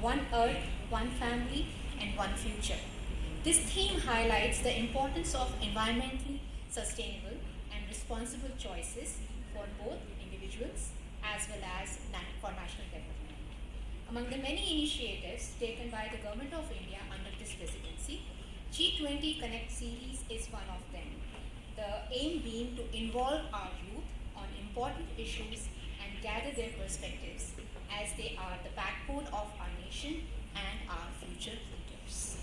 one earth, one family, and one future. This theme highlights the importance of environmentally sustainable and responsible choices for both individuals as well as for national development. Among the many initiatives taken by the Government of India under this presidency, G-20 Connect series is one of them. The aim being to involve our youth on important issues and gather their perspectives, as they are the backbone of our nation and our future leaders.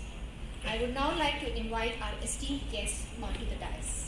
I would now like to invite our esteemed guests onto the dais.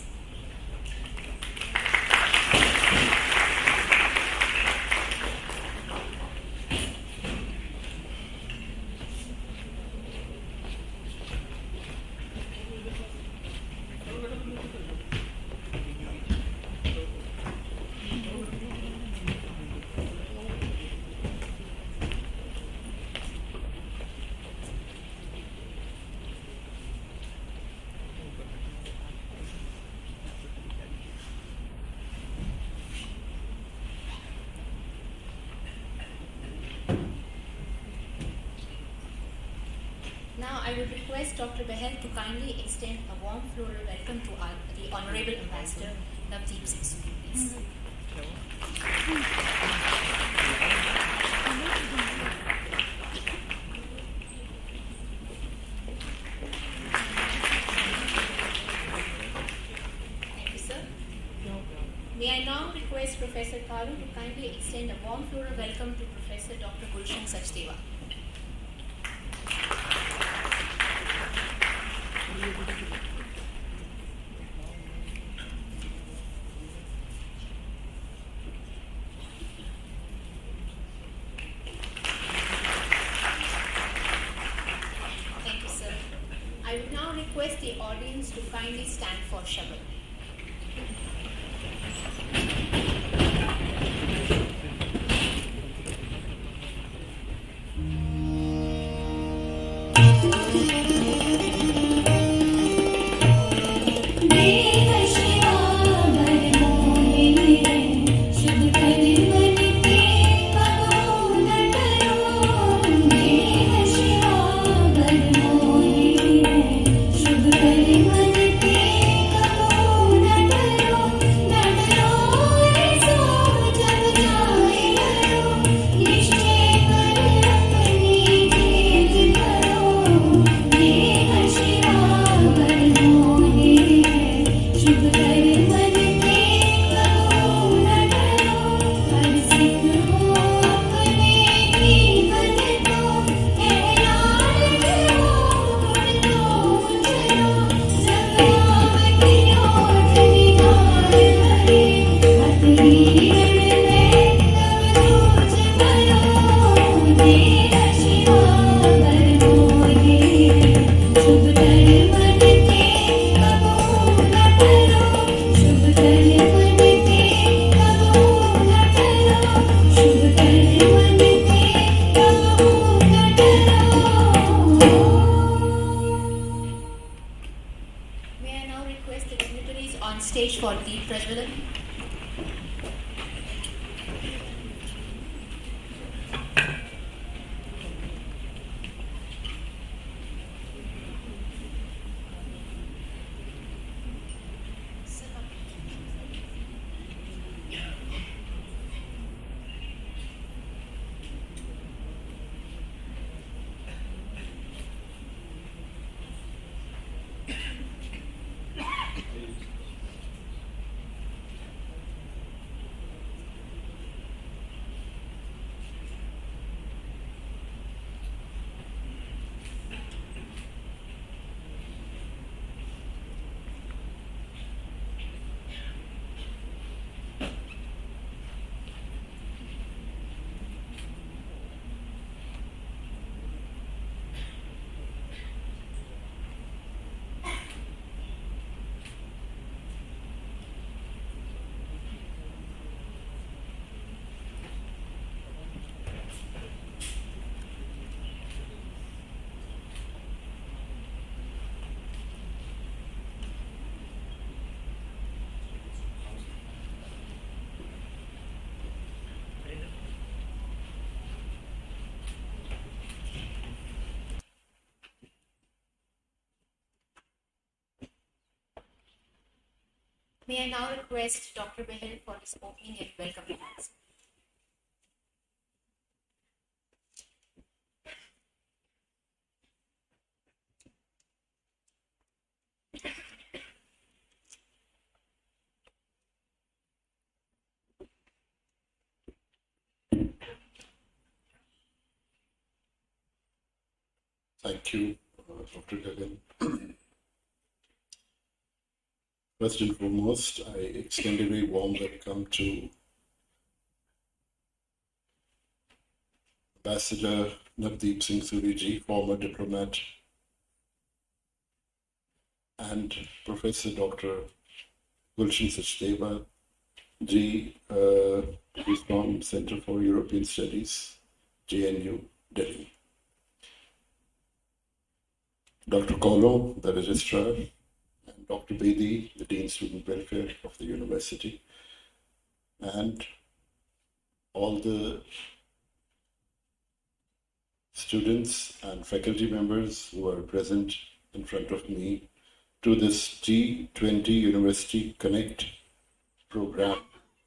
Now I would request Dr. Behel to kindly extend a warm floral welcome to the Honorable Ambassador Navdeep Singh Suri, please. Thank you, sir. May I now request Professor Kalu to kindly extend a warm floral welcome to Professor Dr. Gulshan Sachdeva. Thank you, sir. I would now request the audience to kindly stand for Shabad. On stage for Deep Prajwalan. May I now request Dr. Behel for his opening and welcome remarks. Thank you, Dr. Gagan. First and foremost, I extend a very warm welcome to Ambassador Navdeep Singh Suri, former diplomat, and Professor Dr. Gulshan Sachdeva Ji, who's from Center for European Studies, JNU, Delhi. Dr. Kolo, the registrar, and Dr. Bedi, the Dean Student Welfare of the university, and all the students and faculty members who are present in front of me to this G-20 University Connect program.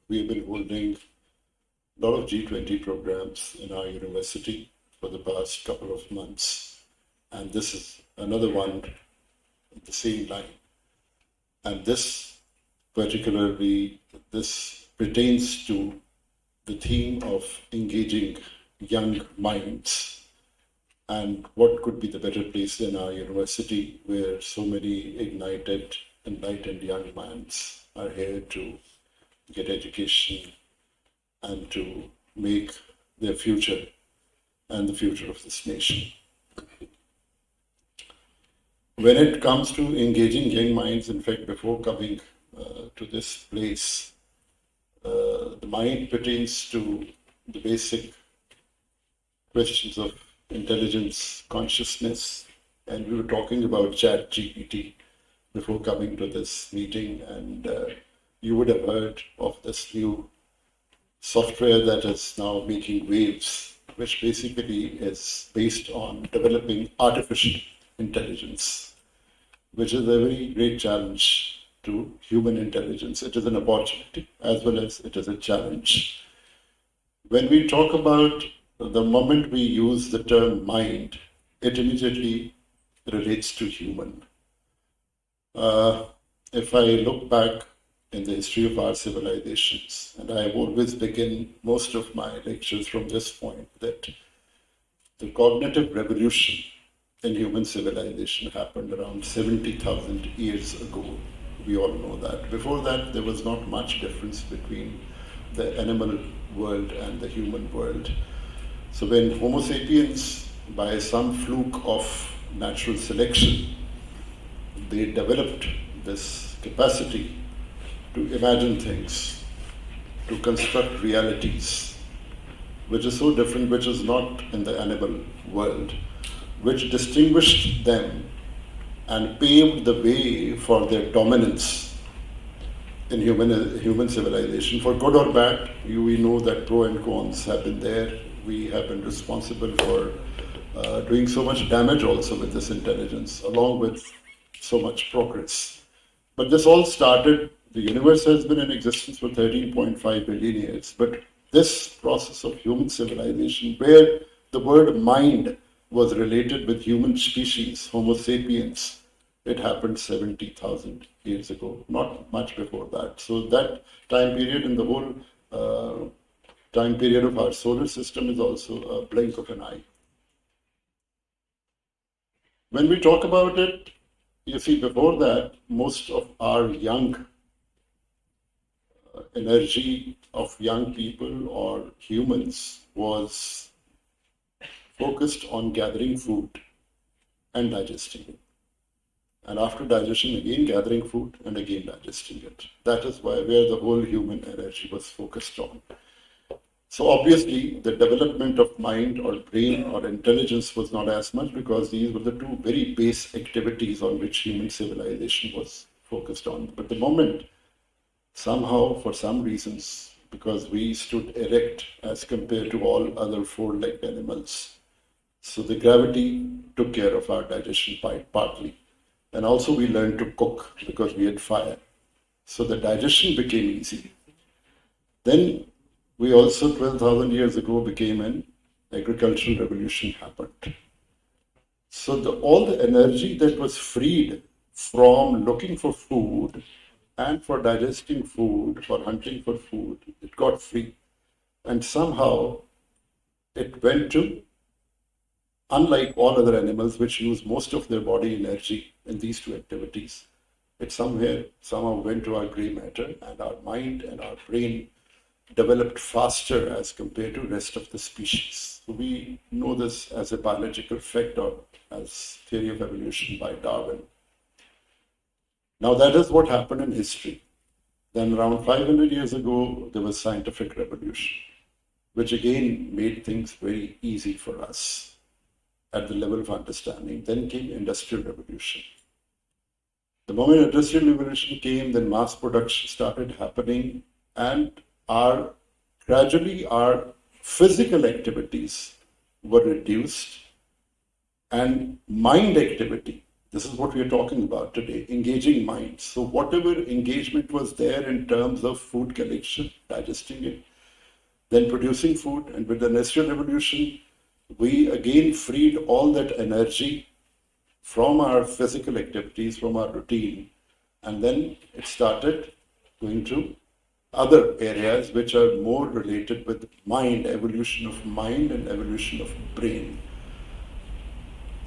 We have been holding a lot of G-20 programs in our university for the past couple of months, and this is another one in the same line. And this pertains to the theme of engaging young minds. And what could be the better place than our university, where so many ignited, enlightened young minds are here to get education and to make their future and the future of this nation. When it comes to engaging young minds, in fact, before coming to this place, the mind pertains to the basic questions of intelligence, consciousness, and we were talking about G-20 before coming to this meeting, and you would have heard of this new software that is now making waves, which basically is based on developing artificial intelligence, which is a very great challenge to human intelligence. It is an opportunity as well as it is a challenge. When we talk about the moment we use the term mind, it immediately relates to human. If I look back in the history of our civilizations, and I always begin most of my lectures from this point, that the cognitive revolution in human civilization happened around 70,000 years ago. We all know that. Before that, there was not much difference between the animal world and the human world. So when Homo sapiens, by some fluke of natural selection, they developed this capacity to imagine things, to construct realities, which is so different, which is not in the animal world, which distinguished them and paved the way for their dominance in human civilization. For good or bad, we know that pro and cons have been there. We have been responsible for doing so much damage also with this intelligence, along with so much progress. But this all started, the universe has been in existence for 13.5 billion years, but this process of human civilization, where the word mind was related with human species, Homo sapiens, it happened 70,000 years ago, not much before that. So that time period in the whole time period of our solar system is also a blink of an eye. When we talk about it, you see, before that, most of our young energy of young people or humans was focused on gathering food and digesting it. And after digestion, again gathering food and again digesting it. That is where the whole human energy was focused on. So obviously, the development of mind or brain or intelligence was not as much, because these were the two very base activities on which human civilization was focused on. But the moment, somehow, for some reasons, because we stood erect as compared to all other four-legged animals, so the gravity took care of our digestion partly. And also we learned to cook because we had fire. So the digestion became easy. Then we also 12,000 years ago became an agricultural revolution happened. So all the energy that was freed from looking for food and for digesting food, for hunting for food, it got free. And somehow it went to, unlike all other animals which use most of their body energy in these two activities, it somehow went to our gray matter, and our mind and our brain developed faster as compared to rest of the species. So we know this as a biological fact or as theory of evolution by Darwin. Now that is what happened in history. Then around 500 years ago, there was scientific revolution, which again made things very easy for us at the level of understanding. Then came industrial revolution. The moment industrial revolution came, then mass production started happening, and gradually our physical activities were reduced, and mind activity, this is what we are talking about today, engaging mind. So whatever engagement was there in terms of food collection, digesting it, then producing food, and with the industrial revolution, we again freed all that energy from our physical activities, from our routine, and then it started going to other areas which are more related with mind, evolution of mind and evolution of brain.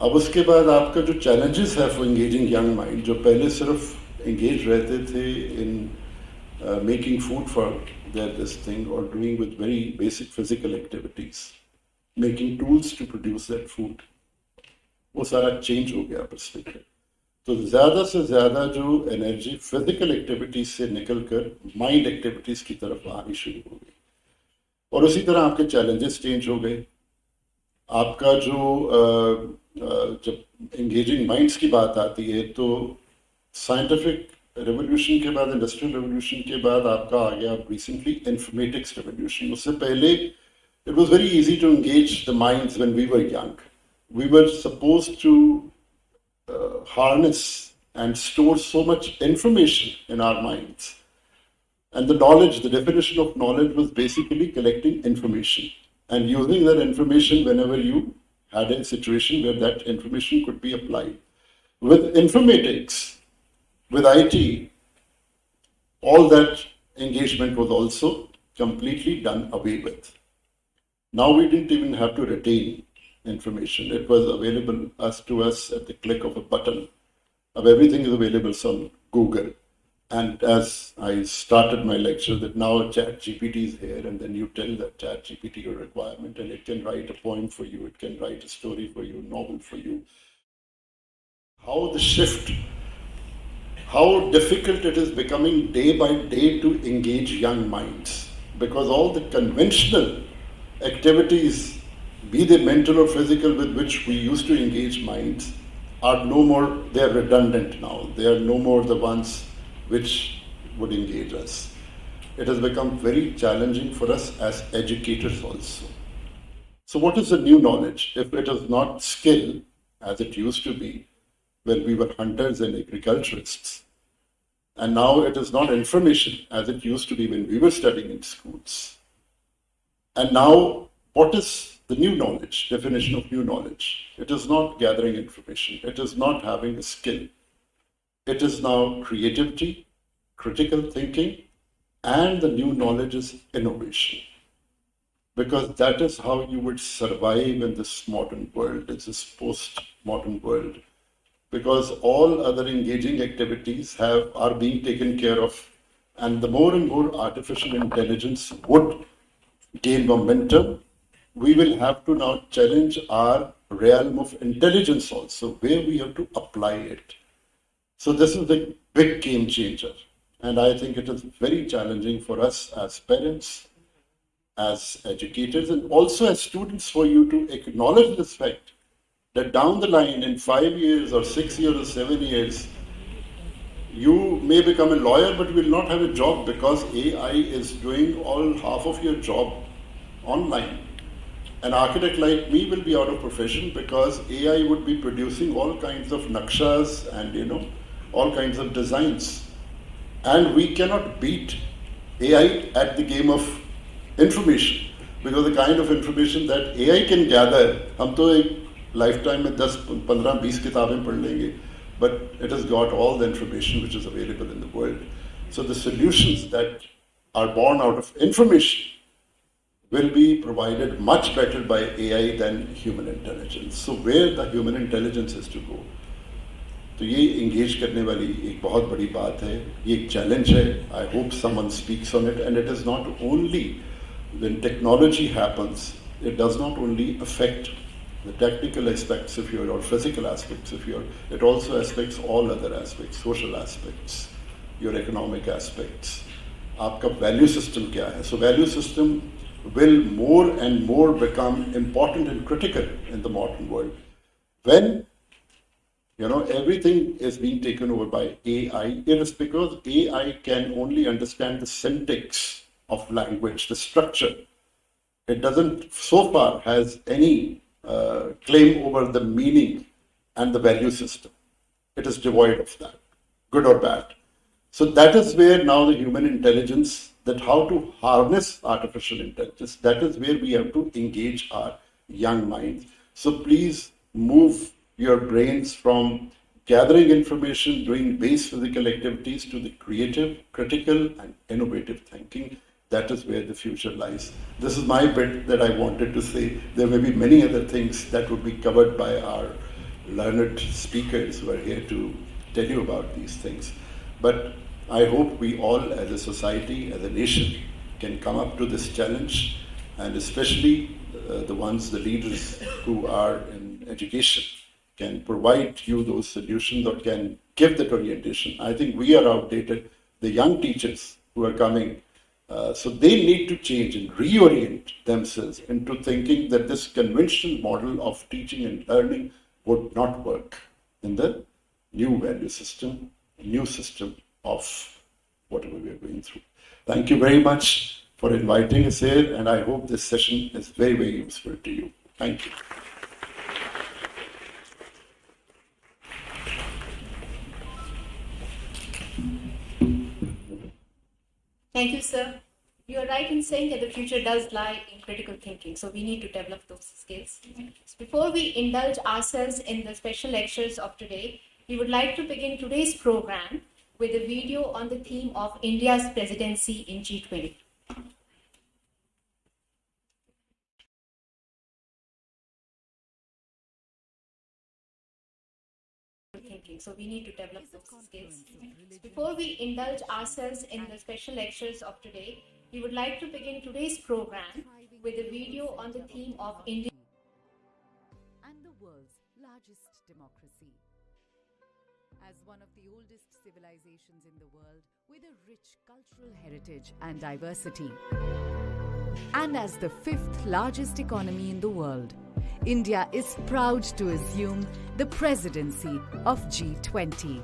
अब उसके बाद आपका जो challenges है for engaging young mind, जो पहले सिर्फ engage रहते थे in making food for this thing or doing with very basic physical activities, making tools to produce that food, वो सारा change हो गया perspective. तो ज़्यादा से ज़्यादा जो एनर्जी फिजिकल एक्टिविटीज से निकलकर माइंड एक्टिविटीज की तरफ आनी शुरू हो गई, और उसी तरह आपके चैलेंजेस चेंज हो गए. आपका जो जब एंगेजिंग माइंड्स की बात आती है तो साइंटिफिक रेवोल्यूशन के बाद, इंडस्ट्रियल रेवोल्यूशन के बाद आपका आ गया रिसेंटली इंफॉर्मेटिक्स रेवोल्यूशन. उससे पहले it was very easy to engage the minds when we were young. We were supposed to harness and store so much information in our minds. And the knowledge, the definition of knowledge was basically collecting information and using that information whenever you had a situation where that information could be applied. With informatics, with IT, all that engagement was also completely done away with. Now we didn't even have to retain information. It was available to us at the click of a button. Everything is available on Google. And as I started my lecture, that now ChatGPT is here, and then you tell that ChatGPT your requirement, and it can write a poem for you, it can write a story for you, a novel for you. How the shift, how difficult it is becoming day by day to engage young minds, because all the conventional activities, be they mental or physical, with which we used to engage minds, are no more, they are redundant now. They are no more the ones which would engage us. It has become very challenging for us as educators also. So what is the new knowledge? If it is not skill, as it used to be when we were hunters and agriculturists, and now it is not information, as it used to be when we were studying in schools. And now, what is the new knowledge, definition of new knowledge? It is not gathering information. It is not having a skill. It is now creativity, critical thinking, and the new knowledge is innovation. Because that is how you would survive in this modern world, in this post-modern world. Because all other engaging activities are being taken care of, and the more and more artificial intelligence would gain momentum, we will have to now challenge our realm of intelligence also, where we have to apply it. So this is the big game changer. And I think it is very challenging for us as parents, as educators, and also as students, for you to acknowledge this fact that down the line, in 5 years or 6 years or 7 years, you may become a lawyer but will not have a job, because AI is doing half of your job online. An architect like me will be out of profession because AI would be producing all kinds of nakshas and all kinds of designs. And we cannot beat AI at the game of information, because the kind of information that AI can gather, हम तो एक lifetime में 10, 15, 20 किताबें पढ़ लेंगे, but it has got all the information which is available in the world. So the solutions that are born out of information will be provided much better by AI than human intelligence. So where the human intelligence is to go? तो ये engage करने वाली एक बहुत बड़ी बात है, ये एक challenge है. I hope someone speaks on it, and it is not only when technology happens, it does not only affect the technical aspects of your or physical aspects of your, it also affects all other aspects, social aspects, your economic aspects. आपका value system क्या है? So value system will more and more become important and critical in the modern world. When everything is being taken over by AI, it is because AI can only understand the syntax of language, the structure. It doesn't, so far, has any claim over the meaning and the value system. It is devoid of that, good or bad. So that is where now the human intelligence, that how to harness artificial intelligence, that is where we have to engage our young minds. So please move your brains from gathering information, doing base physical activities, to the creative, critical, and innovative thinking. That is where the future lies. This is my bit that I wanted to say. There may be many other things that would be covered by our learned speakers who are here to tell you about these things. But I hope we all, as a society, as a nation, can come up to this challenge, and especially the leaders who are in education, can provide you those solutions or can give that orientation. I think we are outdated. The young teachers who are coming, so they need to change and reorient themselves into thinking that this conventional model of teaching and learning would not work in the new value system, new system of whatever we are going through. Thank you very much for inviting us here, and I hope this session is very, very useful to you. Thank you. Thank you, sir. You are right in saying that the future does lie in critical thinking, so we need to develop those skills. So before we indulge ourselves in the special lectures of today, we would like to begin today's program with a video on the theme of India's presidency in G20. Thinking, so we need to develop those skills. Before we indulge ourselves in the special lectures of today, we would like to begin today's program with a video on the theme of India and the world's largest democracy. As one of the oldest civilizations in the world with a rich cultural heritage and diversity, and as the 5th largest economy in the world, India is proud to assume the presidency of G20.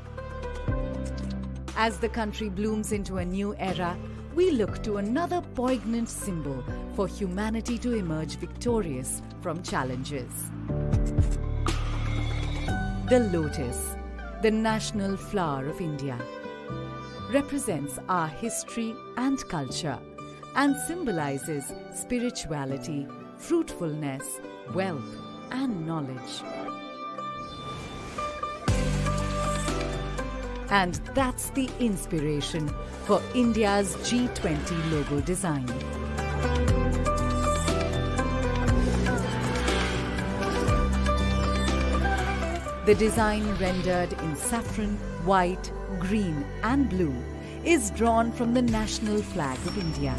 As the country blooms into a new era, we look to another poignant symbol for humanity to emerge victorious from challenges. The lotus, the national flower of India, represents our history and culture and symbolizes spirituality, fruitfulness, wealth, and knowledge. And that's the inspiration for India's G20 logo design. The design, rendered in saffron, white, green, and blue, is drawn from the national flag of India.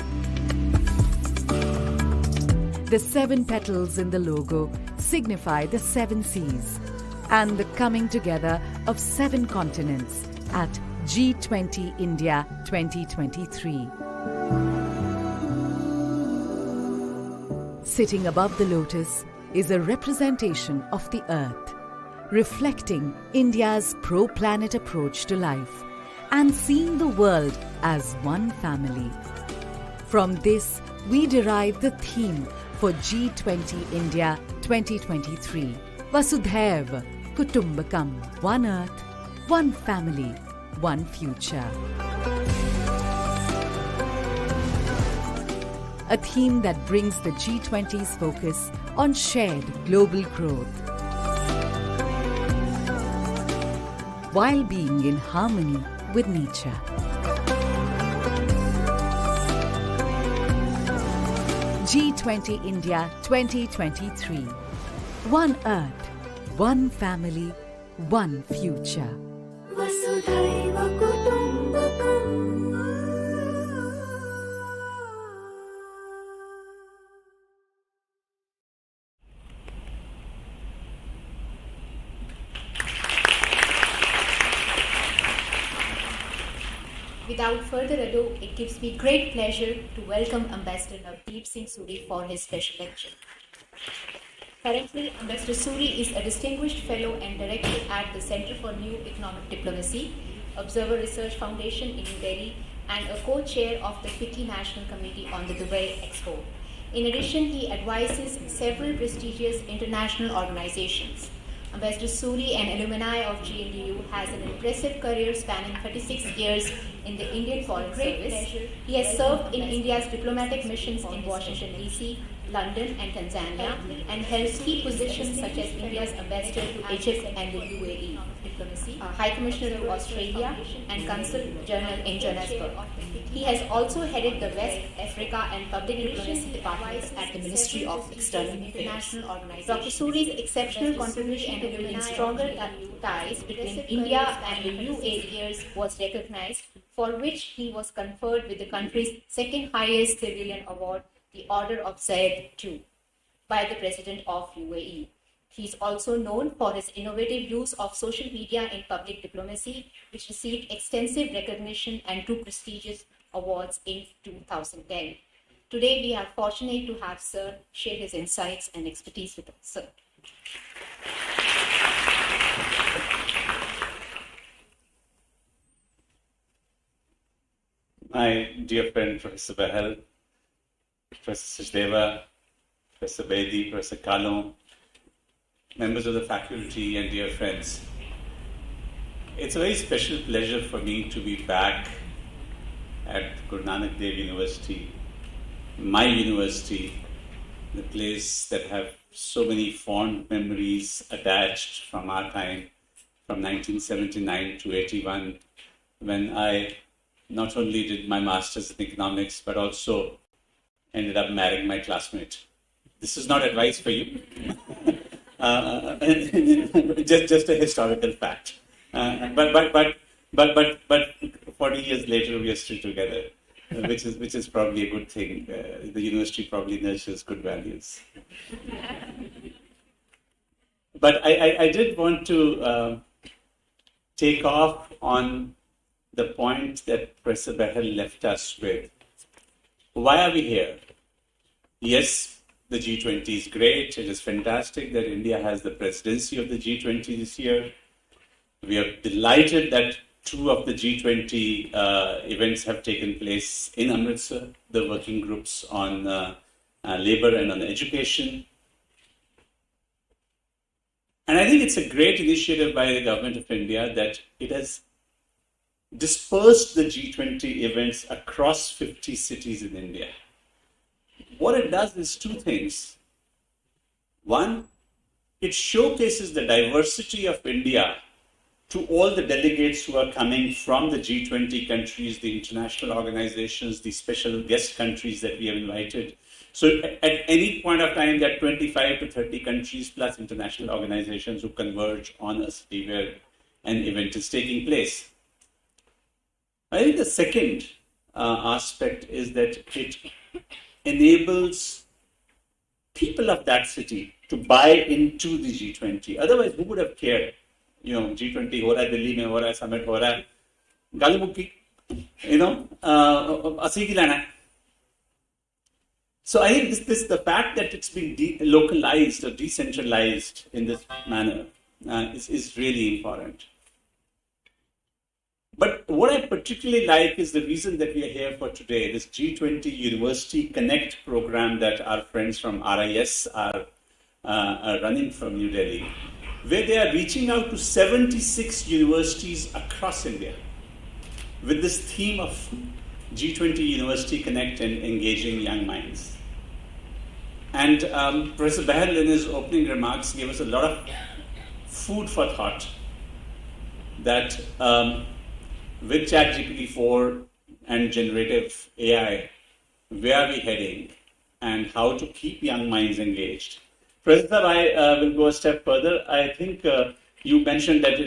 The 7 petals in the logo signify the 7 seas and the coming together of 7 continents at G20 India 2023. Sitting above the lotus is a representation of the earth, reflecting India's pro-planet approach to life and seeing the world as one family. From this, we derive the theme for G20 India 2023. Vasudhaiva Kutumbakam, one earth, one family, one future. a theme that brings the G20's focus on shared global growth, while being in harmony with nature. G20 India 2023. One Earth, one family, one future. वसुधैव कुटुम्बकम्. Without further ado, it gives me great pleasure to welcome Ambassador Navdeep Singh Suri for his special lecture. Currently, Ambassador Suri is a distinguished fellow and director at the Center for New Economic Diplomacy, Observer Research Foundation in New Delhi, and a co-chair of the FICCI National Committee on the Dubai Expo. In addition, he advises several prestigious international organizations. Ambassador Suri, an alumni of GNDU, has an impressive career spanning 36 years in the Indian Foreign Service. He has served in India's diplomatic missions in Washington, D.C., London and Tanzania, and held key positions such as India's ambassador to Egypt and the UAE, High Commissioner to Australia, and Consul General in Johannesburg. He has also headed the West Africa and Public Diplomacy departments at the Ministry of External Affairs. Dr. Suri's exceptional contribution to building stronger ties between India and the UAE was recognized, for which he was conferred with the country's second highest civilian award, the Order of Zayed II, by the President of UAE. He is also known for his innovative use of social media in public diplomacy, which received extensive recognition and two prestigious awards in 2010. Today, we are fortunate to have Sir share his insights and expertise with us. Sir. My dear friend, Professor Bahal, Professor Sachdeva, Professor Bedi, Professor Kalon, members of the faculty and dear friends. It's a very special pleasure for me to be back at Guru Nanak Dev University, my university, the place that have so many fond memories attached from our time, from 1979 to 81, when I not only did my master's in economics, but also ended up marrying my classmate. This is not advice for you. just a historical fact. But 40 years later, we are still together, which is probably a good thing. The university probably nurtures good values. But I did want to take off on the point that Professor Bahal left us with. Why are we here? Yes, the G20 is great. It is fantastic that India has the presidency of the G20 this year. We are delighted that two of the G20 events have taken place in Amritsar, the working groups on labor and on education. And I think it's a great initiative by the government of India that it has dispersed the G20 events across 50 cities in India. What it does is two things. One, it showcases the diversity of India to all the delegates who are coming from the G20 countries, the international organizations, the special guest countries that we have invited. So at any point of time, there are 25 to 30 countries plus international organizations who converge on a city where an event is taking place. I think the second aspect is that it enables people of that city to buy into the G20. Otherwise, who would have cared? G20 ho raha hai, Delhi mein ho raha hai, summit ho raha hai. Gali mukki, assi ki lena hai. So I think this the fact that it's been localized or decentralized in this manner is really important. But what I particularly like is the reason that we are here for today, this G20 University Connect program that our friends from RIS are running from New Delhi, where they are reaching out to 76 universities across India with this theme of G20 University Connect and Engaging Young Minds. And Professor Bahal, in his opening remarks, gave us a lot of food for thought that with ChatGPT-4 and generative AI, where are we heading and how to keep young minds engaged. Professor, I will go a step further. I think you mentioned that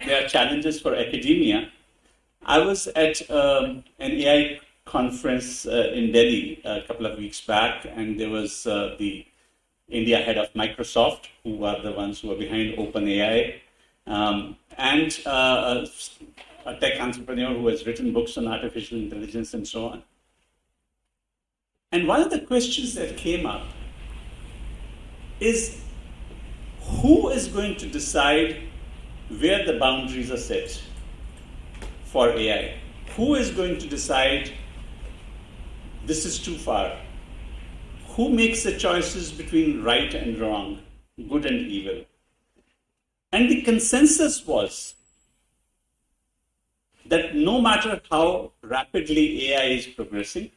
there are challenges for academia. I was at an AI conference in Delhi a couple of weeks back, and there was the India head of Microsoft, who are the ones who are behind OpenAI, and a tech entrepreneur who has written books on artificial intelligence and so on. And one of the questions that came up is, who is going to decide where the boundaries are set for AI? Who is going to decide this is too far? Who makes the choices between right and wrong, good and evil? And the consensus was that no matter how rapidly AI is progressing,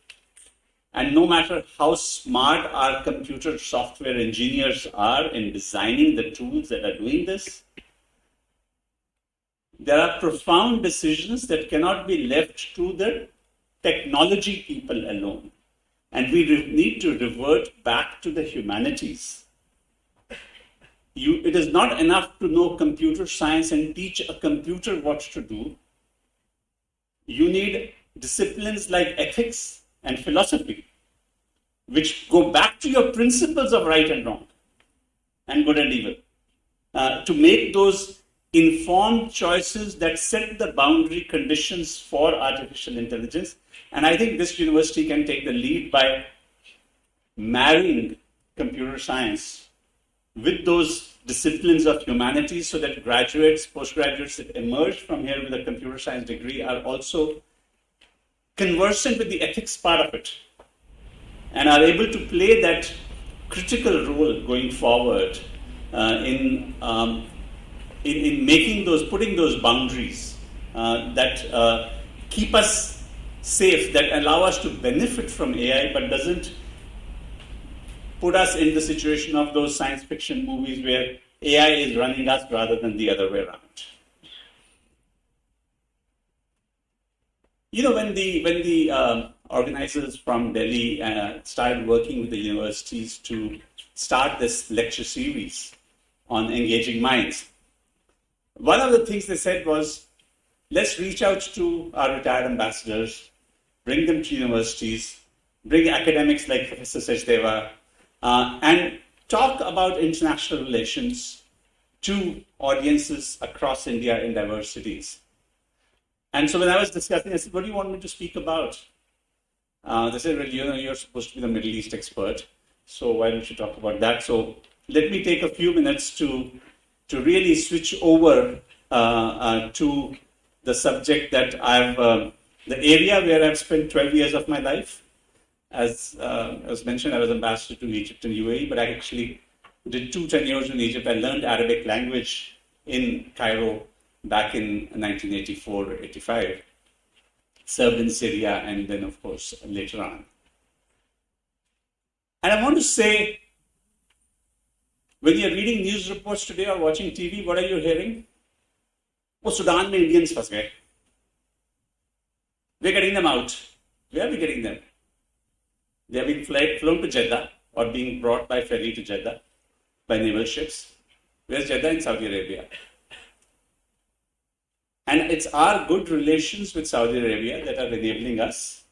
and no matter how smart our computer software engineers are in designing the tools that are doing this, there are profound decisions that cannot be left to the technology people alone. And we need to revert back to the humanities. It is not enough to know computer science and teach a computer what to do. You need disciplines like ethics and philosophy, which go back to your principles of right and wrong, and good and evil, to make those informed choices that set the boundary conditions for artificial intelligence. And I think this university can take the lead by marrying computer science with those disciplines of humanities, so that graduates, postgraduates that emerge from here with a computer science degree are also conversant with the ethics part of it, and are able to play that critical role going forward in making those, putting those boundaries that keep us safe, that allow us to benefit from AI, but doesn't put us in the situation of those science fiction movies where AI is running us rather than the other way around. You know, when the organizers from Delhi started working with the universities to start this lecture series on engaging minds, one of the things they said was, let's reach out to our retired ambassadors, bring them to universities, bring academics like Professor Sachdeva, and talk about international relations to audiences across India in diversities. And so when I was discussing, I said, what do you want me to speak about? They said, well, you're supposed to be the Middle East expert, so why don't you talk about that? So let me take a few minutes to really switch over to the subject that the area where I've spent 12 years of my life. As mentioned, I was ambassador to Egypt and UAE, but I actually did 2 tenures in Egypt. I learned Arabic language in Cairo back in 1984-85, served in Syria, and then, of course, later on. And I want to say, when you're reading news reports today or watching TV, what are you hearing? Oh, Sudan mein Indians fas gaye. We're getting them out. Where are we getting them? They are being flown to Jeddah or being brought by ferry to Jeddah by naval ships. Where's Jeddah? In Saudi Arabia. And it's our good relations with Saudi Arabia that are enabling us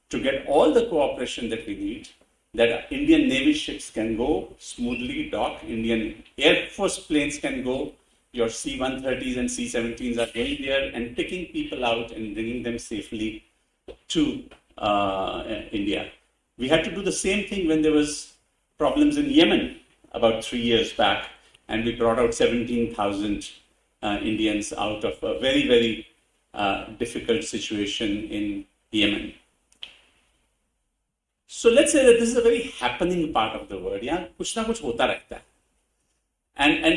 to get all the cooperation that we need, that Indian Navy ships can go smoothly, dock, Indian Air Force planes can go, your C-130s and C-17s are going there and picking people out and bringing them safely to India. We had to do the same thing when there was problems in Yemen about 3 years back, and we brought out 17,000 Indians out of a very, very difficult situation in Yemen. So let's say that this is a very happening part of the world. Yeah, kuch na kuch hota rehta hai. And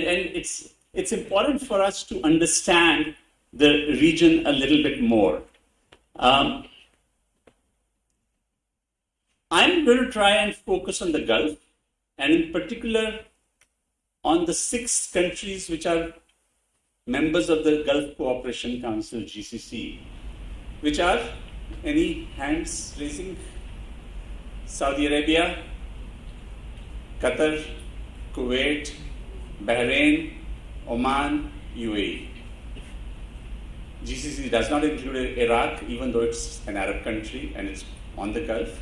it's important for us to understand the region a little bit more. I'm going to try and focus on the Gulf, and in particular on the 6 countries which are members of the Gulf Cooperation Council, GCC, which are, any hands raising? Saudi Arabia, Qatar, Kuwait, Bahrain, Oman, UAE. GCC does not include Iraq, even though it's an Arab country and it's on the Gulf.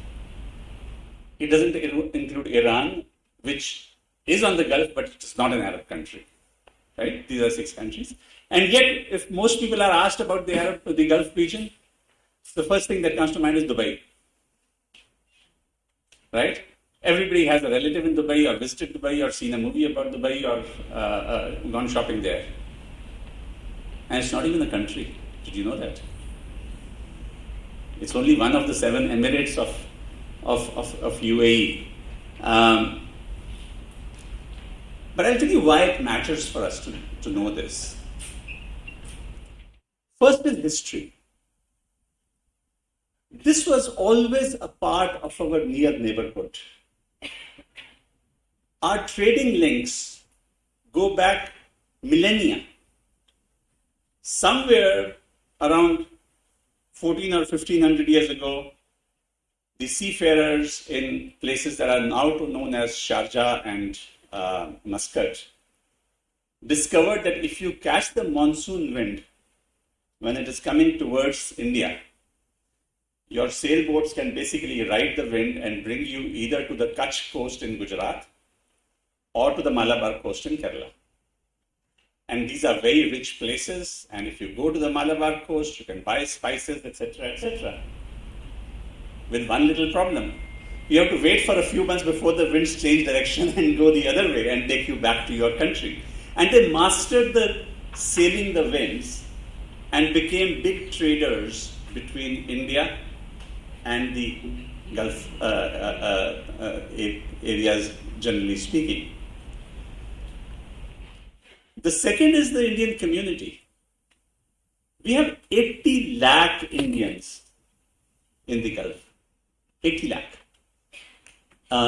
It doesn't include Iran, which is on the Gulf, but it is not an Arab country. Right? These are 6 countries. And yet, if most people are asked about the Gulf region, the first thing that comes to mind is Dubai. Right? Everybody has a relative in Dubai, or visited Dubai, or seen a movie about Dubai, or gone shopping there. And it's not even a country. Did you know that? It's only one of the 7 emirates of UAE. But I'll tell you why it matters for us to know this. First is history. This was always a part of our near neighborhood. Our trading links go back millennia. Somewhere around 14 or 1500 years ago, the seafarers in places that are now known as Sharjah and Muscat discovered that if you catch the monsoon wind when it is coming towards India, your sailboats can basically ride the wind and bring you either to the Kutch coast in Gujarat or to the Malabar coast in Kerala. And these are very rich places, and if you go to the Malabar coast, you can buy spices, etc., etc. With one little problem. You have to wait for a few months before the winds change direction and go the other way and take you back to your country. And they mastered the sailing the winds and became big traders between India and the Gulf areas, generally speaking. The second is the Indian community. We have 80 lakh Indians in the Gulf. 80 lakh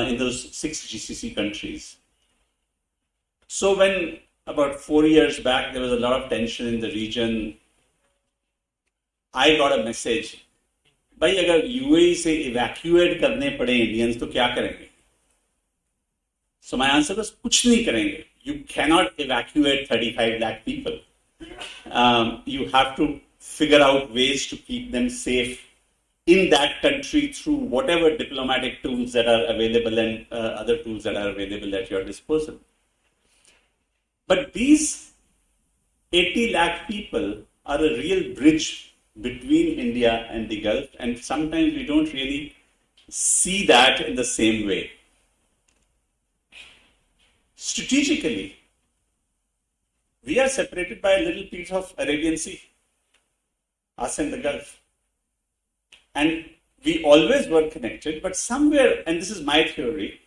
in those 6 GCC countries. So when about 4 years back there was a lot of tension in the region, I got a message, भाई अगर UAE से evacuate करने पड़े Indians तो क्या करेंगे? So my answer was कुछ नहीं करेंगे. You cannot evacuate 35 lakh people. You have to figure out ways to keep them safe in that country through whatever diplomatic tools that are available and other tools that are available at your disposal. But these 80 lakh people are a real bridge between India and the Gulf, and sometimes we don't really see that in the same way. Strategically, we are separated by a little piece of Arabian Sea, us and the Gulf. And we always were connected, but somewhere, and this is my theory,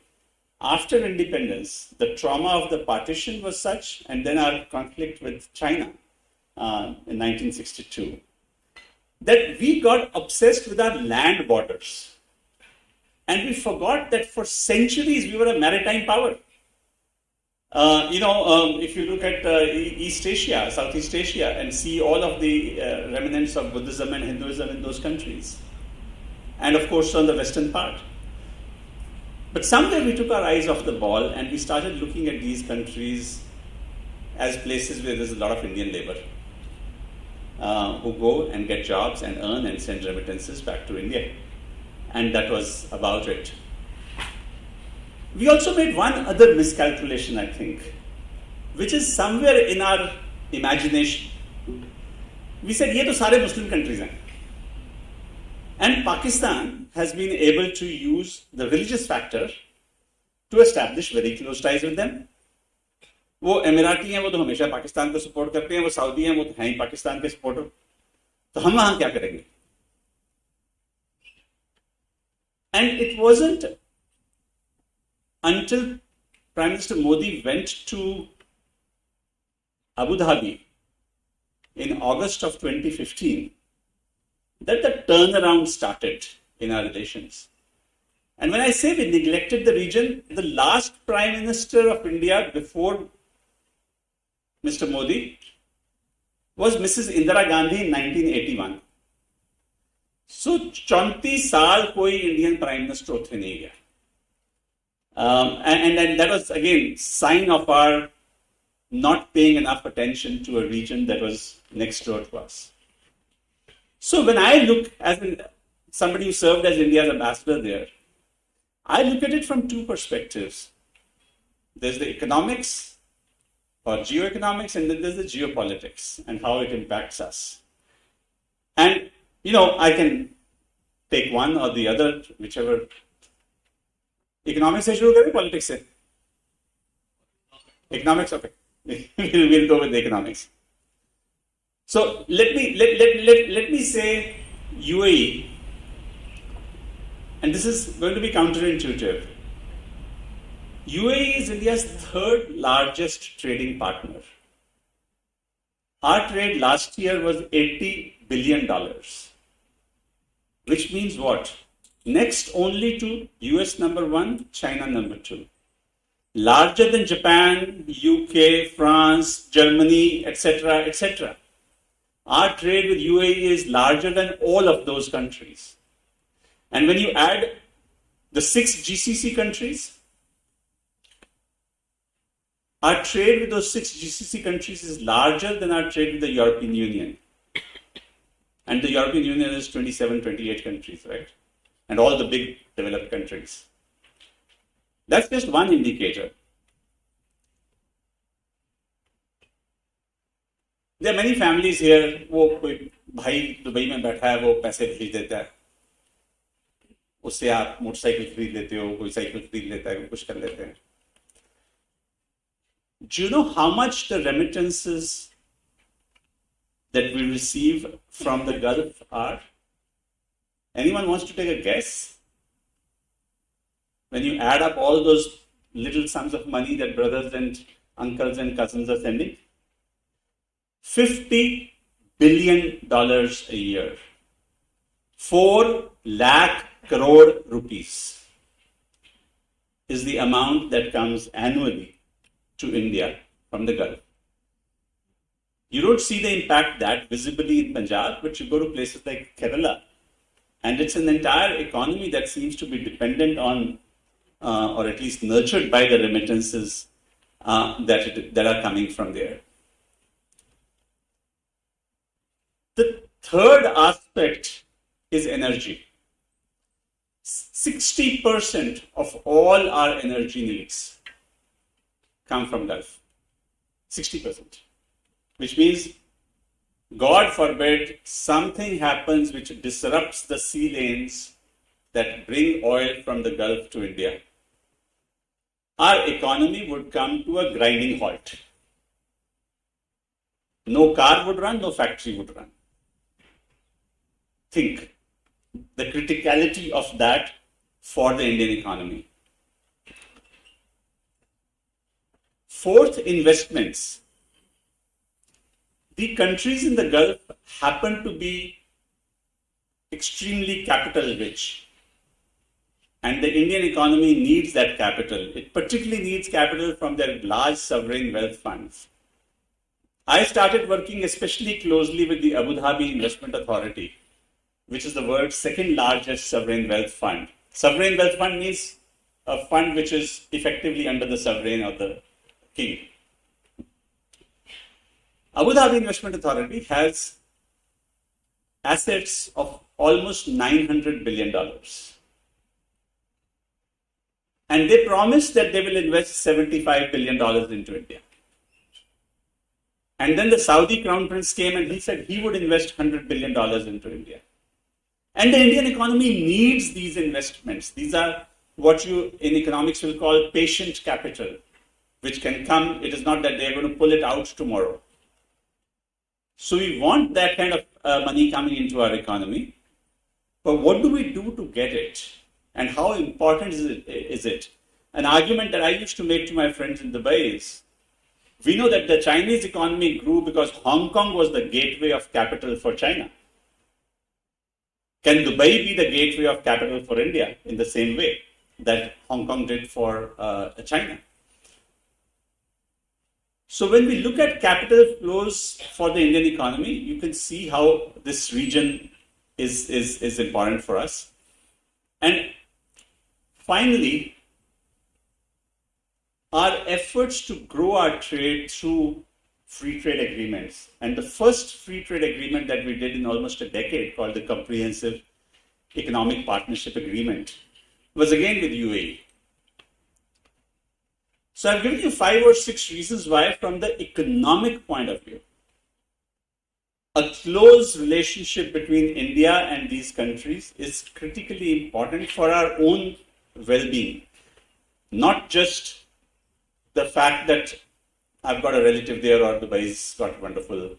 after independence, the trauma of the partition was such, and then our conflict with China in 1962, that we got obsessed with our land borders. And we forgot that for centuries we were a maritime power. If you look at East Asia, Southeast Asia, and see all of the remnants of Buddhism and Hinduism in those countries, and of course on the western part. But somewhere we took our eyes off the ball and we started looking at these countries as places where there's a lot of Indian labor who go and get jobs and earn and send remittances back to India. And that was about it. We also made one other miscalculation, I think, which is somewhere in our imagination. We said, ये तो सारे Muslim countries हैं. And Pakistan has been able to use the religious factor to establish very close ties with them. वो एमिराती हैं, वो तो हमेशा पाकिस्तान को सपोर्ट करते हैं, वो सऊदी हैं, वो तो हैं ही पाकिस्तान के सपोर्टर. तो हम वहां क्या करेंगे? And it wasn't until Prime Minister Modi went to Abu Dhabi in August of 2015 that the turnaround started in our relations. And when I say we neglected the region, the last Prime Minister of India before Mr. Modi was Mrs. Indira Gandhi in 1981. So 34 साल कोई Indian Prime Minister उठे नहीं गया. And that was again sign of our not paying enough attention to a region that was next door to us. So when I look as somebody who served as India's ambassador there, I look at it from two perspectives. There's the economics or geoeconomics, and then there's the geopolitics and how it impacts us. And, I can take one or the other, whichever. Economics se shuru kare, politics se? Economics, okay. we'll go with the economics. So let me say UAE, and this is going to be counterintuitive. UAE is India's third largest trading partner. Our trade last year was $80 billion, which means what? Next only to US number 1, China number 2. Larger than Japan, UK, France, Germany, etc., etc. Our trade with UAE is larger than all of those countries. And when you add the 6 GCC countries, our trade with those 6 GCC countries is larger than our trade with the European Union. And the European Union is 27, 28 countries, right? And all the big developed countries. That's just one indicator. There are many families here, वो कोई भाई Dubai में बैठा है, वो पैसे भेज देता है. उससे आप मोटरसाइकिल खरीद लेते हो, कोई साइकिल खरीद लेता है, कुछ कर लेते हैं. Do you know how much the remittances that we receive from the Gulf are? Anyone wants to take a guess? When you add up all those little sums of money that brothers and uncles and cousins are sending, $50 billion a year. 4 lakh crore rupees is the amount that comes annually to India from the Gulf. You don't see the impact that visibly in Punjab, but you go to places like Kerala, and it's an entire economy that seems to be dependent on, or at least nurtured by the remittances that are coming from there. The third aspect is energy. 60% of all our energy needs come from Gulf. 60%. Which means, God forbid, something happens which disrupts the sea lanes that bring oil from the Gulf to India. Our economy would come to a grinding halt. No car would run, no factory would run. Think the criticality of that for the Indian economy. Fourth, investments. The countries in the Gulf happen to be extremely capital rich. And the Indian economy needs that capital. It particularly needs capital from their large sovereign wealth funds. I started working especially closely with the Abu Dhabi Investment Authority, which is the world's second largest sovereign wealth fund. Sovereign wealth fund means a fund which is effectively under the sovereign or the king. Abu Dhabi Investment Authority has assets of almost $900 billion. And they promised that they will invest $75 billion into India. And then the Saudi Crown Prince came and he said he would invest $100 billion into India. And the Indian economy needs these investments. These are what you in economics will call patient capital, which can come. It is not that they are going to pull it out tomorrow. So we want that kind of money coming into our economy. But what do we do to get it? And how important is it? An argument that I used to make to my friends in Dubai is, we know that the Chinese economy grew because Hong Kong was the gateway of capital for China. Can Dubai be the gateway of capital for India in the same way that Hong Kong did for China? So when we look at capital flows for the Indian economy, you can see how this region is important for us. And finally, our efforts to grow our trade through free trade agreements. And the first free trade agreement that we did in almost a decade, called the Comprehensive Economic Partnership Agreement, was again with UAE. So I've given you 5 or 6 reasons why, from the economic point of view, a close relationship between India and these countries is critically important for our own well-being. Not just the fact that I've got a relative there or Dubai's got wonderful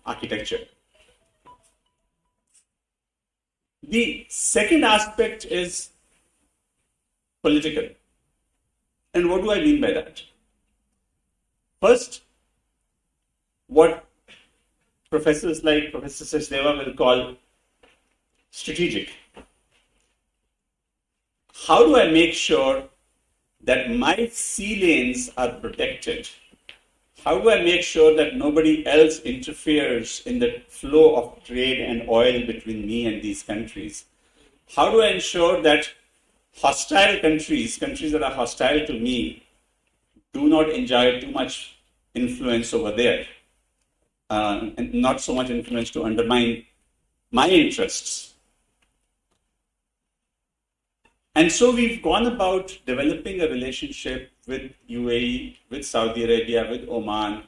architecture. The second aspect is political. And what do I mean by that? First, what professors like Professor Sachdeva will call strategic. How do I make sure that my sea lanes are protected? How do I make sure that nobody else interferes in the flow of trade and oil between me and these countries? How do I ensure that hostile countries that are hostile to me, do not enjoy too much influence over there, and not so much influence to undermine my interests? And so we've gone about developing a relationship with UAE, with Saudi Arabia, with Oman.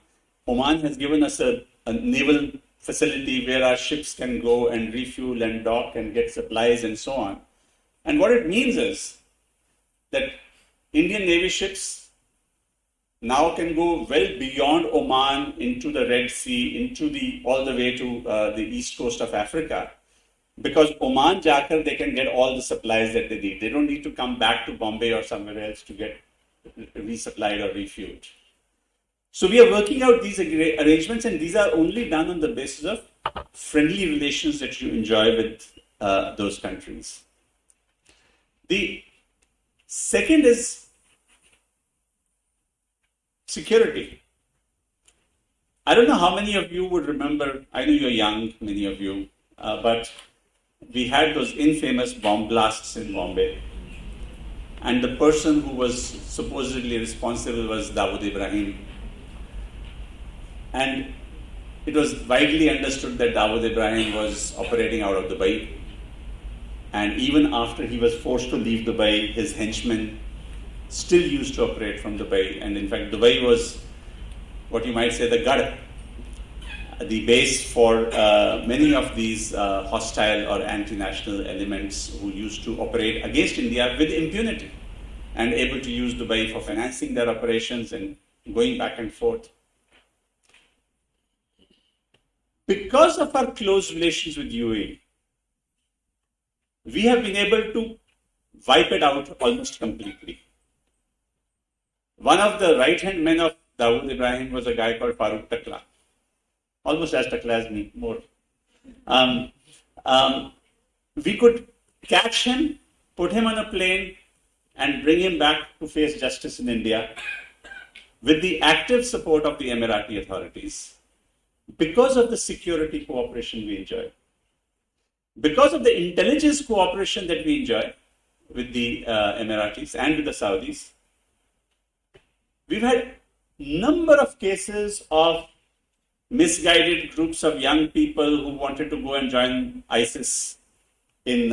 Oman has given us a naval facility where our ships can go and refuel and dock and get supplies and so on. And what it means is that Indian Navy ships now can go well beyond Oman into the Red Sea, all the way to the east coast of Africa. Because Oman Jakar, they can get all the supplies that they need. They don't need to come back to Bombay or somewhere else to get resupplied or refueled. So we are working out these arrangements, and these are only done on the basis of friendly relations that you enjoy with those countries. The second is security. I don't know how many of you would remember, I know you're young, many of you, but we had those infamous bomb blasts in Bombay. And the person who was supposedly responsible was Dawood Ibrahim. And it was widely understood that Dawood Ibrahim was operating out of Dubai. And even after he was forced to leave Dubai, his henchmen still used to operate from Dubai. And in fact, Dubai was what you might say the Gad, the base for many of these hostile or anti-national elements who used to operate against India with impunity and able to use Dubai for financing their operations and going back and forth. Because of our close relations with UAE, we have been able to wipe it out almost completely. One of the right-hand men of Dawood Ibrahim was a guy called Farooq Takla, almost as Takla as me, more. We could catch him, put him on a plane, and bring him back to face justice in India with the active support of the Emirati authorities because of the security cooperation we enjoy. Because of the intelligence cooperation that we enjoy with the Emiratis and with the Saudis, we've had number of cases of misguided groups of young people who wanted to go and join ISIS in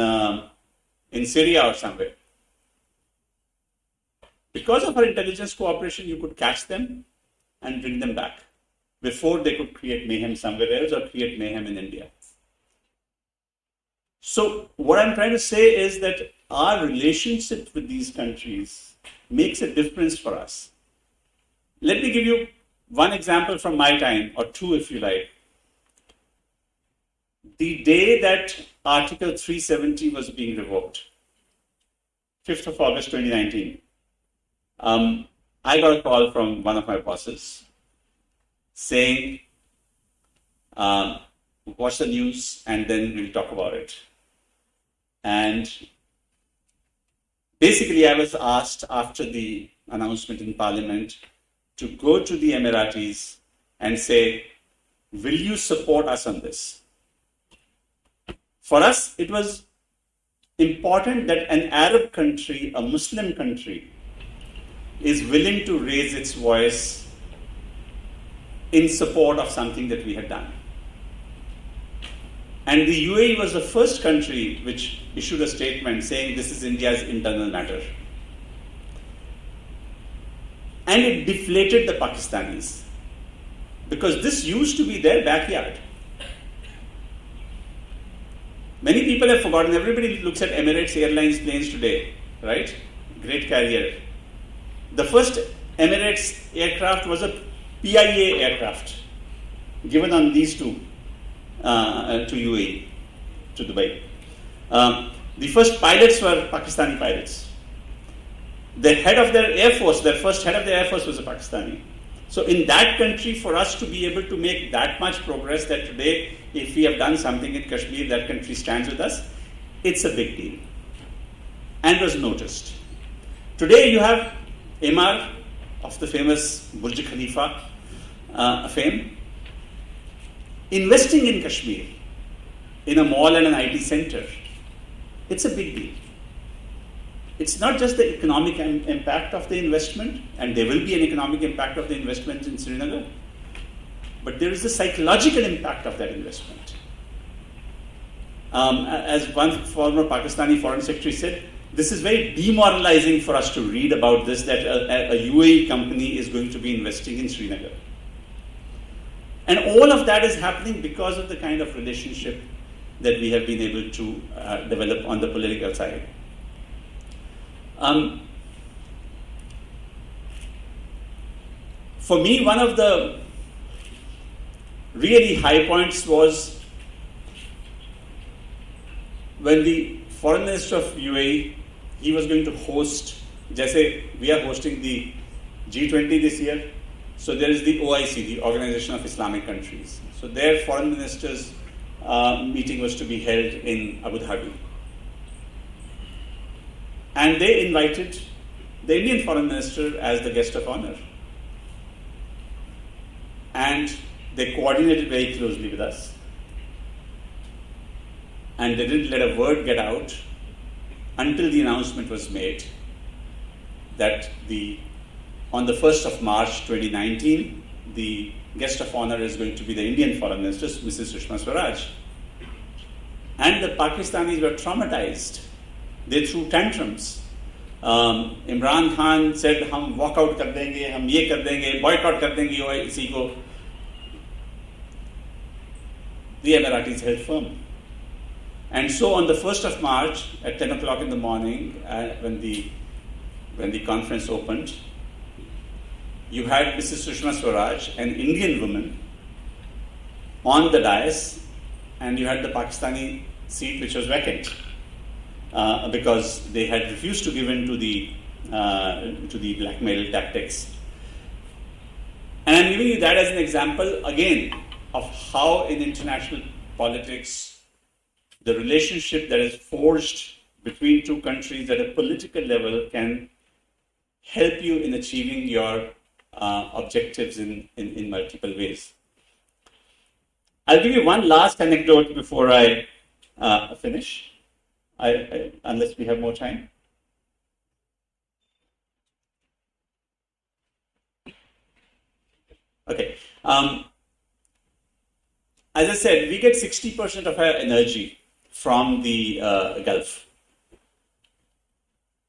Syria or somewhere. Because of our intelligence cooperation, you could catch them and bring them back before they could create mayhem somewhere else or create mayhem in India. So what I'm trying to say is that our relationship with these countries makes a difference for us. Let me give you one example from my time, or two if you like. The day that Article 370 was being revoked, 5th of August 2019, I got a call from one of my bosses saying watch the news, and then we'll talk about it. And basically, I was asked after the announcement in Parliament to go to the Emiratis and say, will you support us on this? For us, it was important that an Arab country, a Muslim country, is willing to raise its voice in support of something that we had done. And the UAE was the first country which issued a statement saying this is India's internal matter. And it deflated the Pakistanis, because this used to be their backyard. Many people have forgotten. Everybody looks at Emirates Airlines planes today, right? Great carrier. The first Emirates aircraft was a PIA aircraft given on these two to UAE, to Dubai. The first pilots were Pakistani pilots. The head of their air force, their first head of the air force was a Pakistani. So in that country, for us to be able to make that much progress, that today, if we have done something in Kashmir, that country stands with us, it's a big deal. And was noticed. Today you have Emaar of the famous Burj Khalifa fame, investing in Kashmir, in a mall and an IT center. It's a big deal. It's not just the economic impact of the investment, and there will be an economic impact of the investment in Srinagar, but there is the psychological impact of that investment. As one former Pakistani foreign secretary said, this is very demoralizing for us to read about this, that a UAE company is going to be investing in Srinagar. And all of that is happening because of the kind of relationship that we have been able to develop on the political side. For me, one of the really high points was when the foreign minister of UAE, he was going to host, jaise we are hosting the G-20 this year. So there is the OIC, the Organization of Islamic Countries. So their foreign ministers meeting was to be held in Abu Dhabi. And they invited the Indian foreign minister as the guest of honor. And they coordinated very closely with us. And they didn't let a word get out until the announcement was made that on the 1st of March 2019, the guest of honor is going to be the Indian foreign minister, Mrs. Sushma Swaraj. And the Pakistanis were traumatized. They threw tantrums. Imran Khan said, "Hum walk out kar denge, hum ye kar denge, boycott kar denge OIC ko." The Emiratis held firm. And so on the 1st of March at 10 o'clock in the morning, when the conference opened, you had Mrs. Sushma Swaraj, an Indian woman, on the dais, and you had the Pakistani seat which was vacant because they had refused to give in to the blackmail tactics. And I'm giving you that as an example, again, of how in international politics, the relationship that is forged between two countries at a political level can help you in achieving your objectives in multiple ways. I'll give you one last anecdote before I finish, unless we have more time. Okay. As I said, we get 60% of our energy from the Gulf.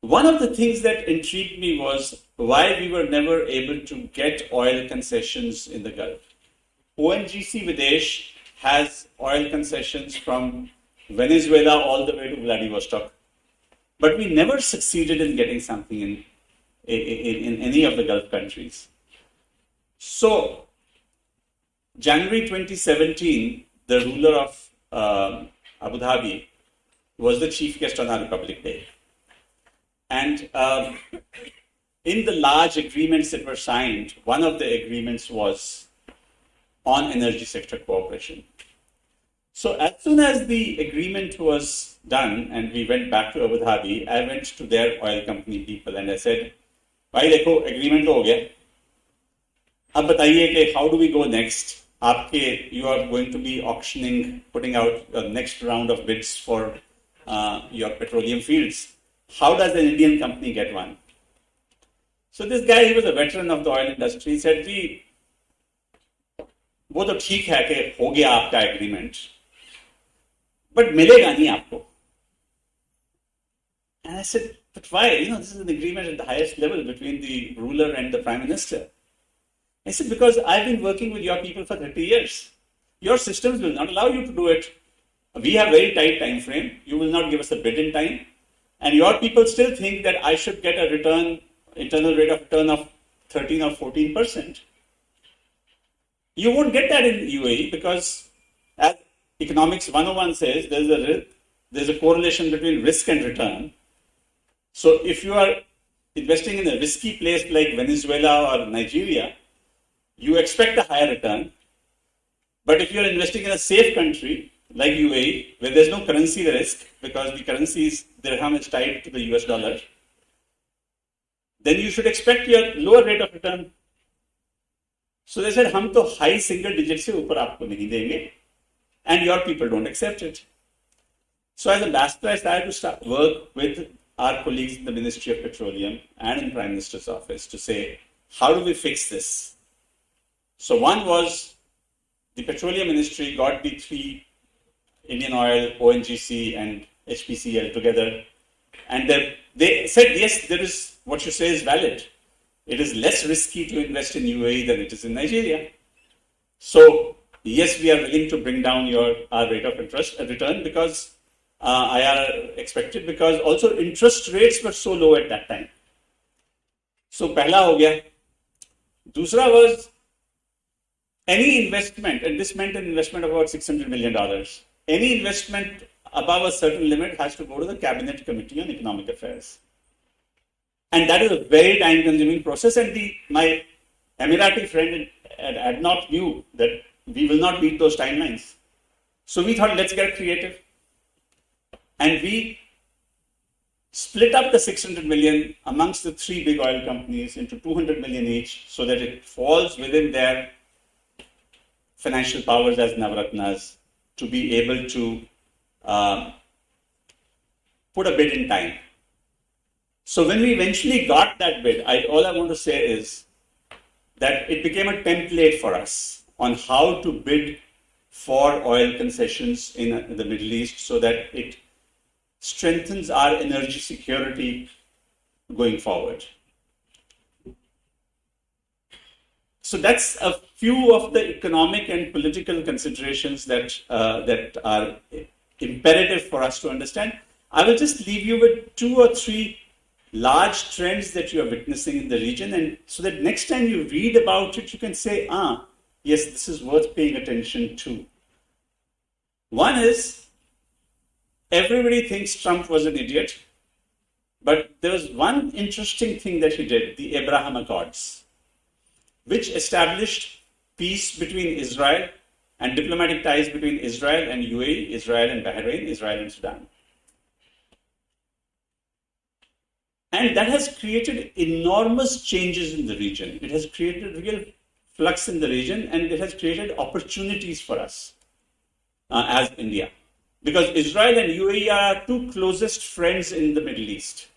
One of the things that intrigued me was why we were never able to get oil concessions in the Gulf. ONGC Videsh has oil concessions from Venezuela all the way to Vladivostok, but we never succeeded in getting something in any of the Gulf countries. So, January 2017, the ruler of Abu Dhabi was the chief guest on our Republic Day. And in the large agreements that were signed, one of the agreements was on energy sector cooperation. So as soon as the agreement was done and we went back to Abu Dhabi, I went to their oil company people and I said, भाई देखो agreement तो हो गया, अब बताइए कि how do we go next? आपके you are going to be auctioning, putting out the next round of bids for your petroleum fields. How does an Indian company get one? So this guy, he was a veteran of the oil industry. He said, जी वो तो ठीक है कि हो गया आपका agreement, but मिलेगा नहीं आपको. And I said, but why? This is an agreement at the highest level between the ruler and the prime minister. I said, because I've been working with your people for 30 years. Your systems will not allow you to do it. We have very tight time frame. You will not give us a bid in time. And your people still think that I should get a return, internal rate of return of 13 or 14%. You won't get that in UAE because, as Economics 101 says, there's a correlation between risk and return. So if you are investing in a risky place like Venezuela or Nigeria, you expect a higher return. But if you're investing in a safe country like UAE, where there's no currency risk because the currency's dirham is tied to the US dollar, then you should expect your lower rate of return. So they said, हम तो high single digit से ऊपर आपको नहीं देंगे, and your people don't accept it. So as ambassador, I started to work with our colleagues in the Ministry of Petroleum and in Prime Minister's office to say, how do we fix this? So one was the Petroleum Ministry got the three, Indian Oil, ONGC and HPCL together, and they said, yes, there is, what you say is valid. It is less risky to invest in UAE than it is in Nigeria. So yes, we are willing to bring down our rate of return because IR expected, because also interest rates were so low at that time. So पहला हो गया. दूसरा was any investment, and this meant an investment of about $600 million. Any investment above a certain limit has to go to the Cabinet Committee on Economic Affairs. And that is a very time-consuming process. And my Emirati friend at ADNOC knew that we will not meet those timelines. So we thought, let's get creative. And we split up the 600 million amongst the three big oil companies into 200 million each so that it falls within their financial powers as Navratnas to be able to put a bid in time. So when we eventually got that bid, all I want to say is that it became a template for us on how to bid for oil concessions in the Middle East so that it strengthens our energy security going forward. So that's a few of the economic and political considerations that are imperative for us to understand. I will just leave you with 2 or 3 large trends that you are witnessing in the region, and so that next time you read about it, you can say, yes, this is worth paying attention to. One is, everybody thinks Trump was an idiot, but there was one interesting thing that he did, the Abraham Accords, which established peace between Israel and diplomatic ties between Israel and UAE, Israel and Bahrain, Israel and Sudan. And that has created enormous changes in the region. It has created real flux in the region, and it has created opportunities for us as India. Because Israel and UAE are our 2 closest friends in the Middle East.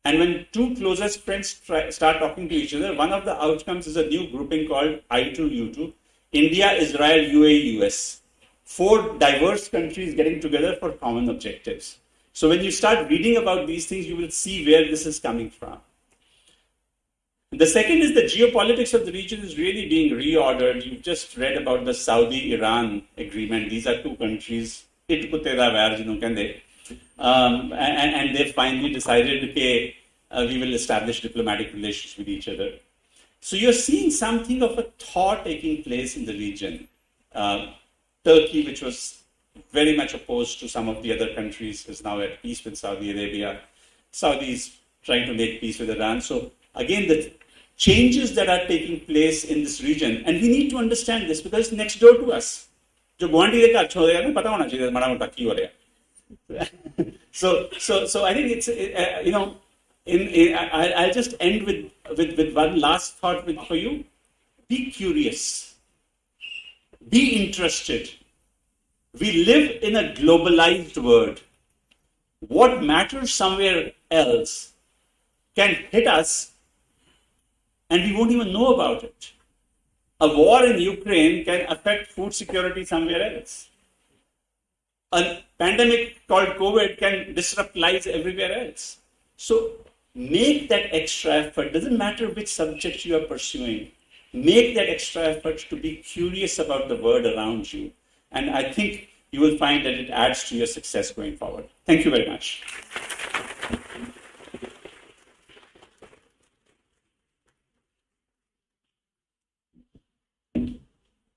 And when 2 closest friends start talking to each other, one of the outcomes is a new grouping called I2U2, India, Israel, UAE, US. 4 diverse countries getting together for common objectives. So when you start reading about these things, you will see where this is coming from. The second is the geopolitics of the region is really being reordered. You've just read about the Saudi-Iran agreement. These are 2 countries, and they finally decided that we will establish diplomatic relations with each other. So you're seeing something of a thaw taking place in the region. Turkey, which was very much opposed to some of the other countries, is now at peace with Saudi Arabia. Saudi is trying to make peace with Iran. So again, the changes that are taking place in this region, and we need to understand this because it's next door to us. जो गुआंढी देखा अच्छा हो जाएगा ना पता होना चाहिए माड़ा मोटा की हो रहा है. So I think it's I'll just end with one last thought for you. Be curious. Be interested. We live in a globalized world. What matters somewhere else can hit us and we won't even know about it. A war in Ukraine can affect food security somewhere else. A pandemic called COVID can disrupt lives everywhere else. So make that extra effort. Doesn't matter which subject you are pursuing. Make that extra effort to be curious about the world around you. And I think you will find that it adds to your success going forward. Thank you very much.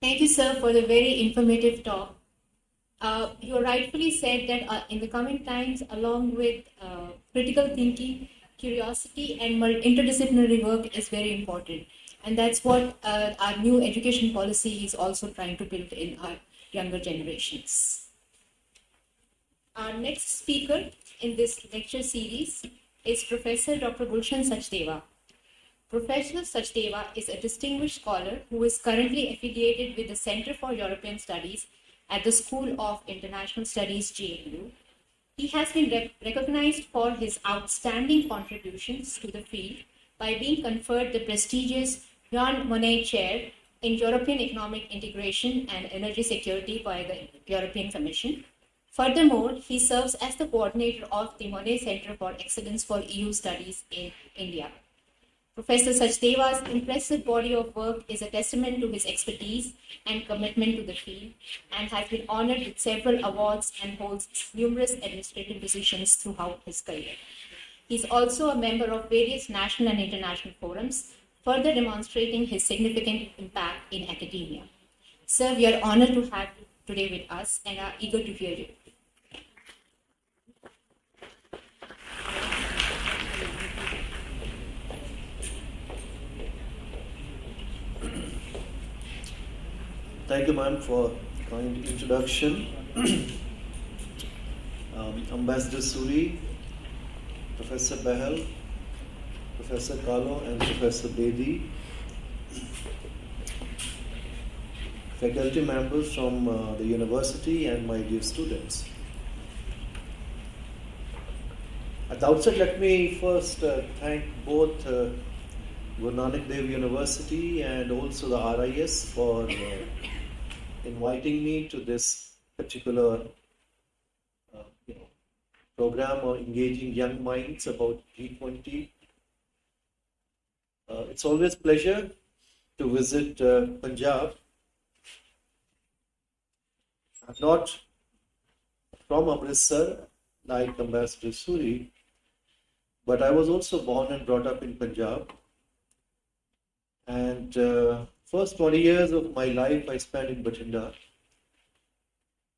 Thank you, sir, for the very informative talk. You rightfully said that in the coming times, along with critical thinking, curiosity, and interdisciplinary work is very important. And that's what our new education policy is also trying to build in our younger generations. Our next speaker in this lecture series is Professor Dr. Gulshan Sachdeva. Professor Sachdeva is a distinguished scholar who is currently affiliated with the Center for European Studies at the School of International Studies, GNU. He has been recognized for his outstanding contributions to the field by being conferred the prestigious Jean Monnet Chair in European Economic Integration and Energy Security by the European Commission. Furthermore, he serves as the coordinator of the Monnet Center for Excellence for EU Studies in India. Professor Sachdeva's impressive body of work is a testament to his expertise and commitment to the field and has been honored with several awards and holds numerous administrative positions throughout his career. He is also a member of various national and international forums, further demonstrating his significant impact in academia. Sir, we are honored to have you today with us and are eager to hear you. Thank you, ma'am, for kind introduction. Ambassador Suri, Professor Bahal, Professor Kalo, and Professor Bedi, faculty members from the university, and my dear students. At the outset, let me first thank both Guru Nanak Dev University and also the RIS for inviting me to this particular program on engaging young minds about G20. It's always a pleasure to visit Punjab. I'm not from Amritsar like Ambassador Suri, but I was also born and brought up in Punjab. And first 20 years of my life I spent in Bathinda.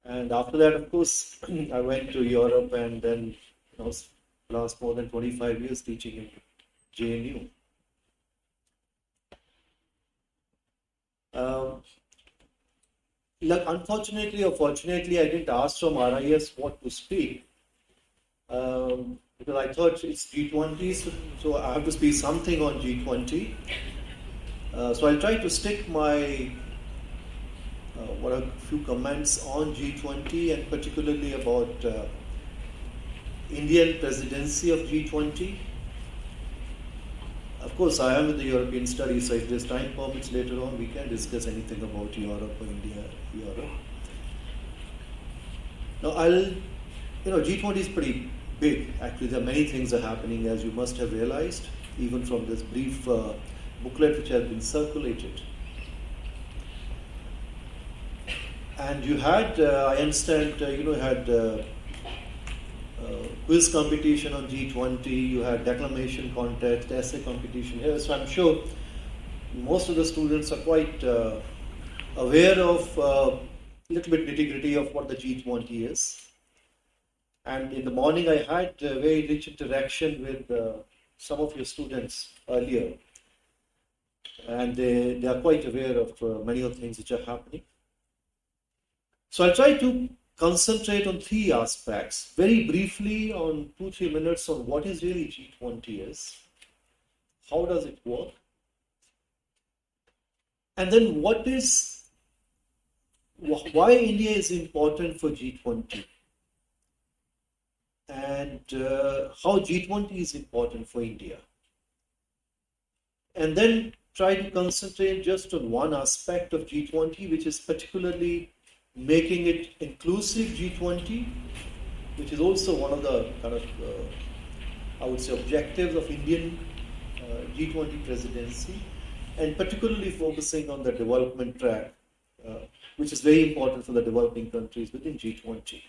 And after that, of course, I went to Europe and then last more than 25 years teaching in JNU. Unfortunately or fortunately, I didn't ask from RIS what to speak because I thought it's G20, so I have to speak something on G20. So I'll try to stick my a few comments on G20 and particularly about Indian presidency of G20. Of course, I am in the European studies, so if there's time permits later on, we can discuss anything about Europe or India, Europe. Now, G20 is pretty big. Actually, there are many things are happening, as you must have realized, even from this brief booklet which has been circulated. And you had, I understand, had quiz competition on G20, you had declamation contest, essay competition here. So I'm sure most of the students are quite aware of a little bit nitty-gritty of what the G20 is. And in the morning I had very rich interaction with some of your students earlier. And they are quite aware of many of the things which are happening. So I'll try to concentrate on three aspects, very briefly on 2-3 minutes on what is really G20 is, how does it work, and then why India is important for G20, and how G20 is important for India. And then try to concentrate just on one aspect of G20, which is particularly making it inclusive G20, which is also one of the kind of, I would say, objectives of Indian G20 presidency, and particularly focusing on the development track, which is very important for the developing countries within G20.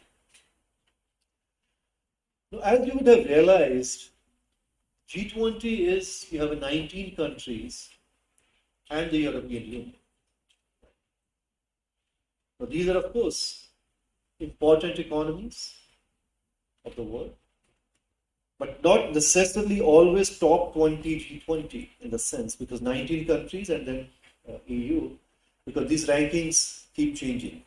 Now, as you would have realized, G20 is, you have 19 countries and the European Union. Now, these are, of course, important economies of the world, but not necessarily always top 20 G20 in the sense, because 19 countries and then EU, because these rankings keep changing.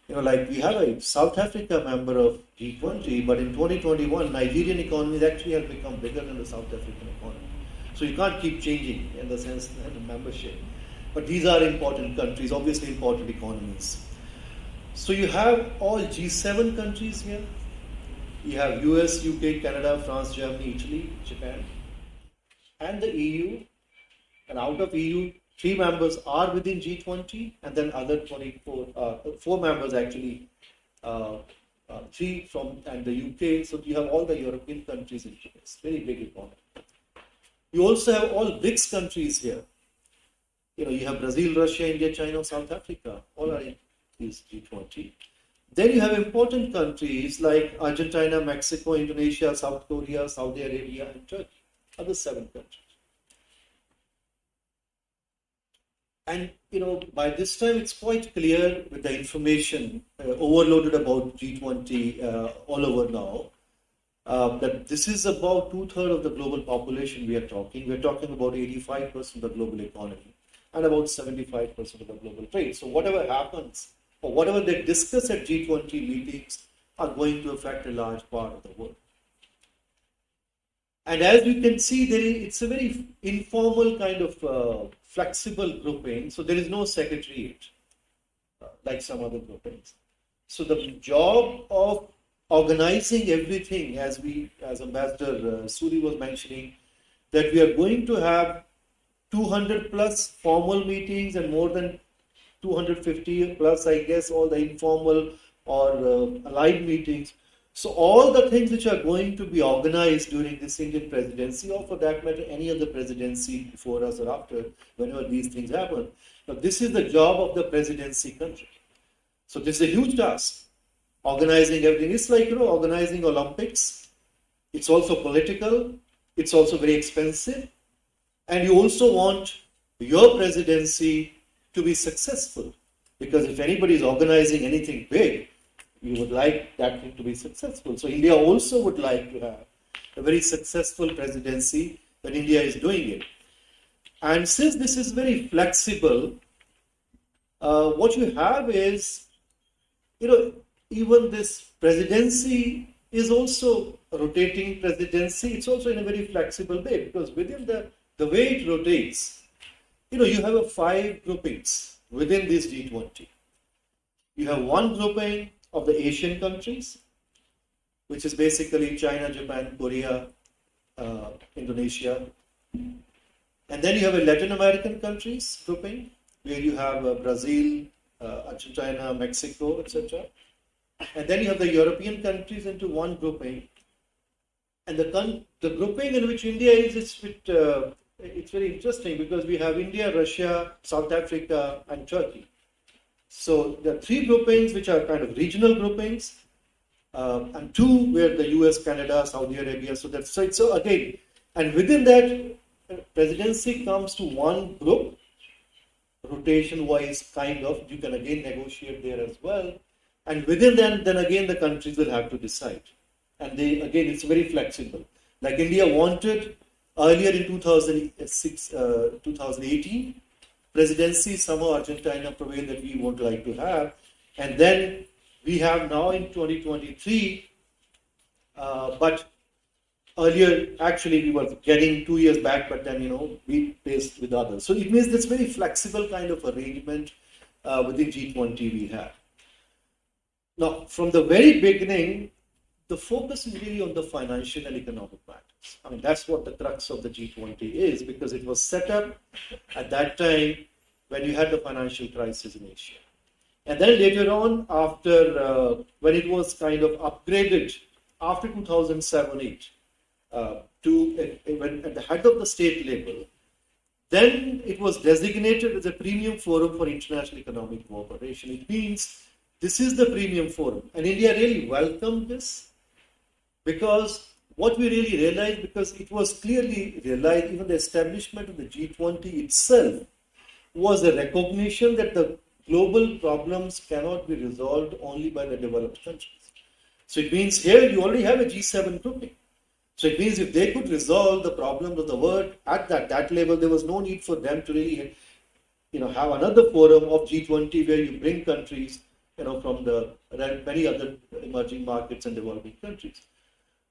Like we have a South Africa member of G20, but in 2021, Nigerian economies actually have become bigger than the South African economy. So you can't keep changing in the sense of the membership. But these are important countries, obviously important economies. So you have all G7 countries here. You have US, UK, Canada, France, Germany, Italy, Japan, and the EU. And out of EU, 3 members are within G20, and then other 4 members actually, 3 from and the UK. So you have all the European countries in this very big economy. You also have all BRICS countries here. You have Brazil, Russia, India, China, South Africa, all are in these G20. Then you have important countries like Argentina, Mexico, Indonesia, South Korea, Saudi Arabia, and Turkey, other 7 countries. And, by this time, it's quite clear with the information overloaded about G20 all over now, that this is about 2/3 of the global population we are talking. We're talking about 85% of the global economy and about 75% of the global trade. So whatever happens or whatever they discuss at G20 meetings are going to affect a large part of the world. And as you can see, it's a very informal kind of flexible grouping. So there is no secretariat like some other groupings. So the job of organizing everything, as Ambassador Suri was mentioning, that we are going to have 200 plus formal meetings and more than 250 plus, I guess, all the informal or allied meetings. So all the things which are going to be organized during this Indian presidency, or for that matter, any other presidency before us or after, whenever these things happen, now this is the job of the presidency country. So this is a huge task, organizing everything. It's like, organizing Olympics. It's also political. It's also very expensive. And you also want your presidency to be successful, because if anybody is organizing anything big, you would like that thing to be successful. So India also would like to have a very successful presidency when India is doing it. And since this is very flexible, what you have is, even this presidency is also a rotating presidency. It's also in a very flexible way, because within the way it rotates, you have 5 groupings within this G20. You have one grouping of the Asian countries, which is basically China, Japan, Korea, Indonesia. And then you have a Latin American countries grouping, where you have Brazil, Argentina, Mexico, etc. And then you have the European countries into one grouping. And the grouping in which India is, it's very interesting, because we have India, Russia, South Africa, and Turkey. So there are 3 groupings which are kind of regional groupings, and 2 where the US, Canada, Saudi Arabia. So again, and within that, presidency comes to one group, rotation-wise kind of. You can again negotiate there as well. And within that, then again the countries will have to decide. And again, it's very flexible. Like India wanted earlier in 2018, presidency, somehow Argentina prevailed that we would like to have. And then we have now in 2023, but earlier actually we were getting 2 years back, but then we placed with others. So it means this very flexible kind of arrangement within G20 we have. Now, from the very beginning, the focus is really on the financial and economic matters. I mean, that's what the crux of the G20 is, because it was set up at that time when you had the financial crisis in Asia. And then later on, after when it was kind of upgraded after 2007-8 when at the head of the state level, then it was designated as a premium forum for international economic cooperation. It means this is the premium forum, and India really welcomed this, because what we really realized, because it was clearly realized, even the establishment of the G20 itself was a recognition that the global problems cannot be resolved only by the developed countries. So it means here you already have a G7 grouping. So it means if they could resolve the problems of the world at that level, there was no need for them to really have another forum of G20 where you bring countries from the many other emerging markets and developing countries.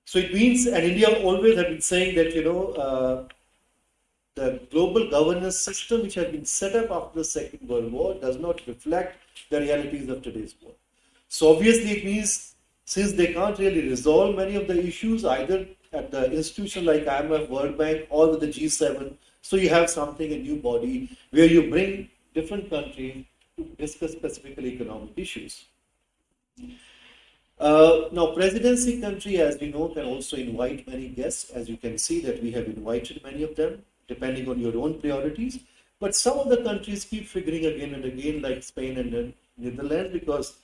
So it means, and India always had been saying that the global governance system which had been set up after the Second World War does not reflect the realities of today's world. So obviously it means, since they can't really resolve many of the issues either at the institution like IMF, World Bank, or with the G7, so you have something, a new body, where you bring different countries to discuss specifically economic issues. Now, presidency country, as we know, can also invite many guests. As you can see that we have invited many of them, depending on your own priorities. But some of the countries keep figuring again and again, like Spain and the Netherlands, because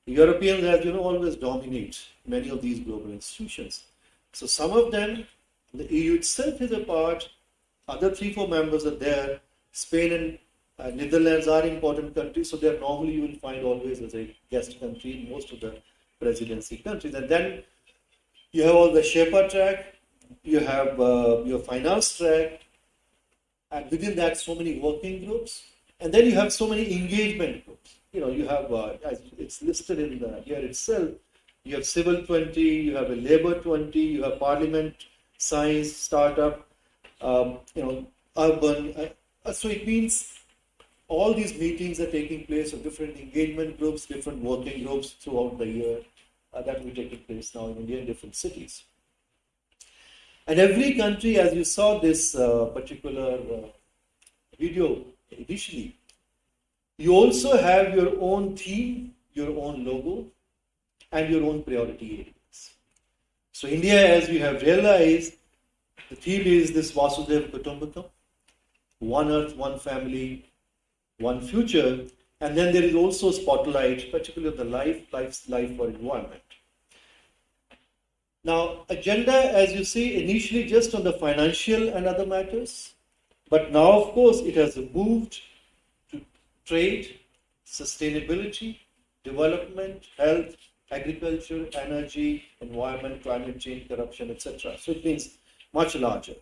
the Europeans, as always dominate many of these global institutions. So some of them, the EU itself is a part, other 3-4 members are there. Spain and Netherlands are important countries, so they're normally you will find always as a guest country in most of the presidency countries. And then you have all the Sherpa track, you have your finance track, and within that so many working groups, and then you have so many engagement groups. You have, as it's listed in here itself, you have Civil 20, you have a Labor 20, you have Parliament, Science, Startup, Urban. So it means all these meetings are taking place of different engagement groups, different working groups throughout the year that will be taking place now in India in different cities. And every country, as you saw this particular video initially, you also have your own theme, your own logo, and your own priority areas. So India, as we have realized, the theme is this Vasudhaiva Kutumbakam, one earth, one family, one future, and then there is also spotlight, particularly the life for environment. Now, agenda, as you see, initially just on the financial and other matters, but now, of course, it has moved to trade, sustainability, development, health, agriculture, energy, environment, climate change, corruption, etc. So it means much larger.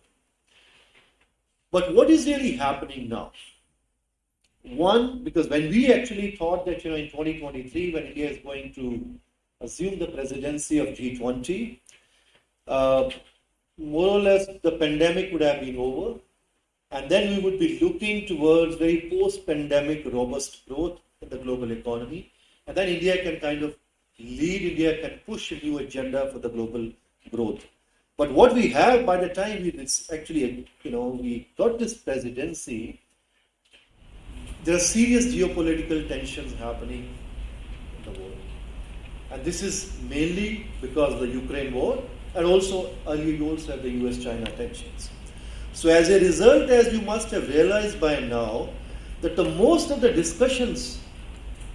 But what is really happening now? One, because when we actually thought that, in 2023, when India is going to assume the presidency of G20, more or less the pandemic would have been over, and then we would be looking towards very post-pandemic robust growth in the global economy, and then India can kind of lead, India can push a new agenda for the global growth. But what we have by the time we got this presidency, there are serious geopolitical tensions happening in the world. And this is mainly because of the Ukraine war, and also earlier you also have the US-China tensions. So as a result, as you must have realized by now, that the most of the discussions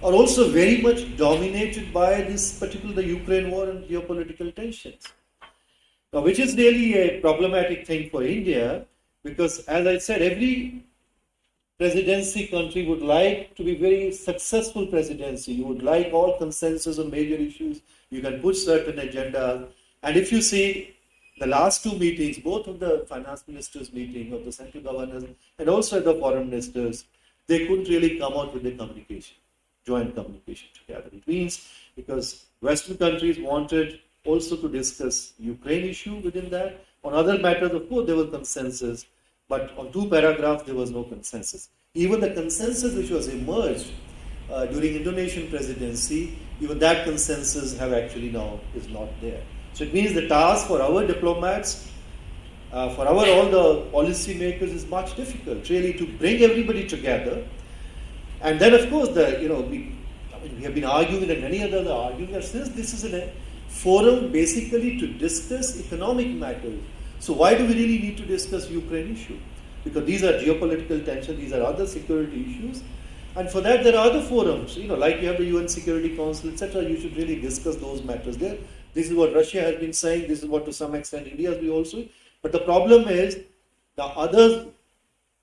are also very much dominated by this particular the Ukraine war and geopolitical tensions. Now, which is really a problematic thing for India, because as I said, every presidency country would like to be very successful presidency. You would like all consensus on major issues. You can put certain agendas. And if you see the last two meetings, both of the finance ministers meeting, of the central governors, and also the foreign ministers, they couldn't really come out with a communication, joint communication together. means because Western countries wanted also to discuss Ukraine issue within that. On other matters, of course, there was consensus, but on 2 paragraphs there was no consensus. Even the consensus which was emerged during Indonesian presidency, even that consensus have actually now is not there. So it means the task for our diplomats, for all the policy makers is much difficult, really, to bring everybody together. And then, of course, we have been arguing and many others are arguing that since this is a forum basically to discuss economic matters, so why do we really need to discuss Ukraine issue? Because these are geopolitical tensions, these are other security issues, and for that there are other forums, like you have the UN Security Council, etc. You should really discuss those matters there. This is what Russia has been saying, this is what to some extent India has been also. But the problem is the others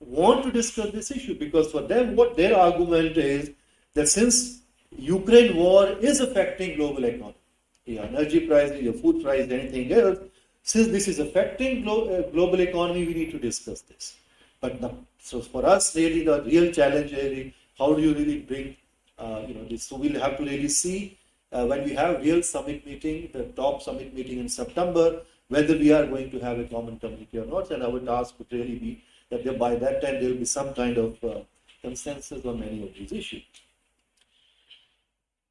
want to discuss this issue because for them what their argument is that since Ukraine war is affecting global economy, your energy prices, your food prices, anything else, since this is affecting global economy, we need to discuss this. But no. So for us, really, the real challenge is how do you really bring, this? So we'll have to really see when we have real summit meeting, the top summit meeting in September, whether we are going to have a common communique or not. And our task would really be that by that time there will be some kind of consensus on many of these issues.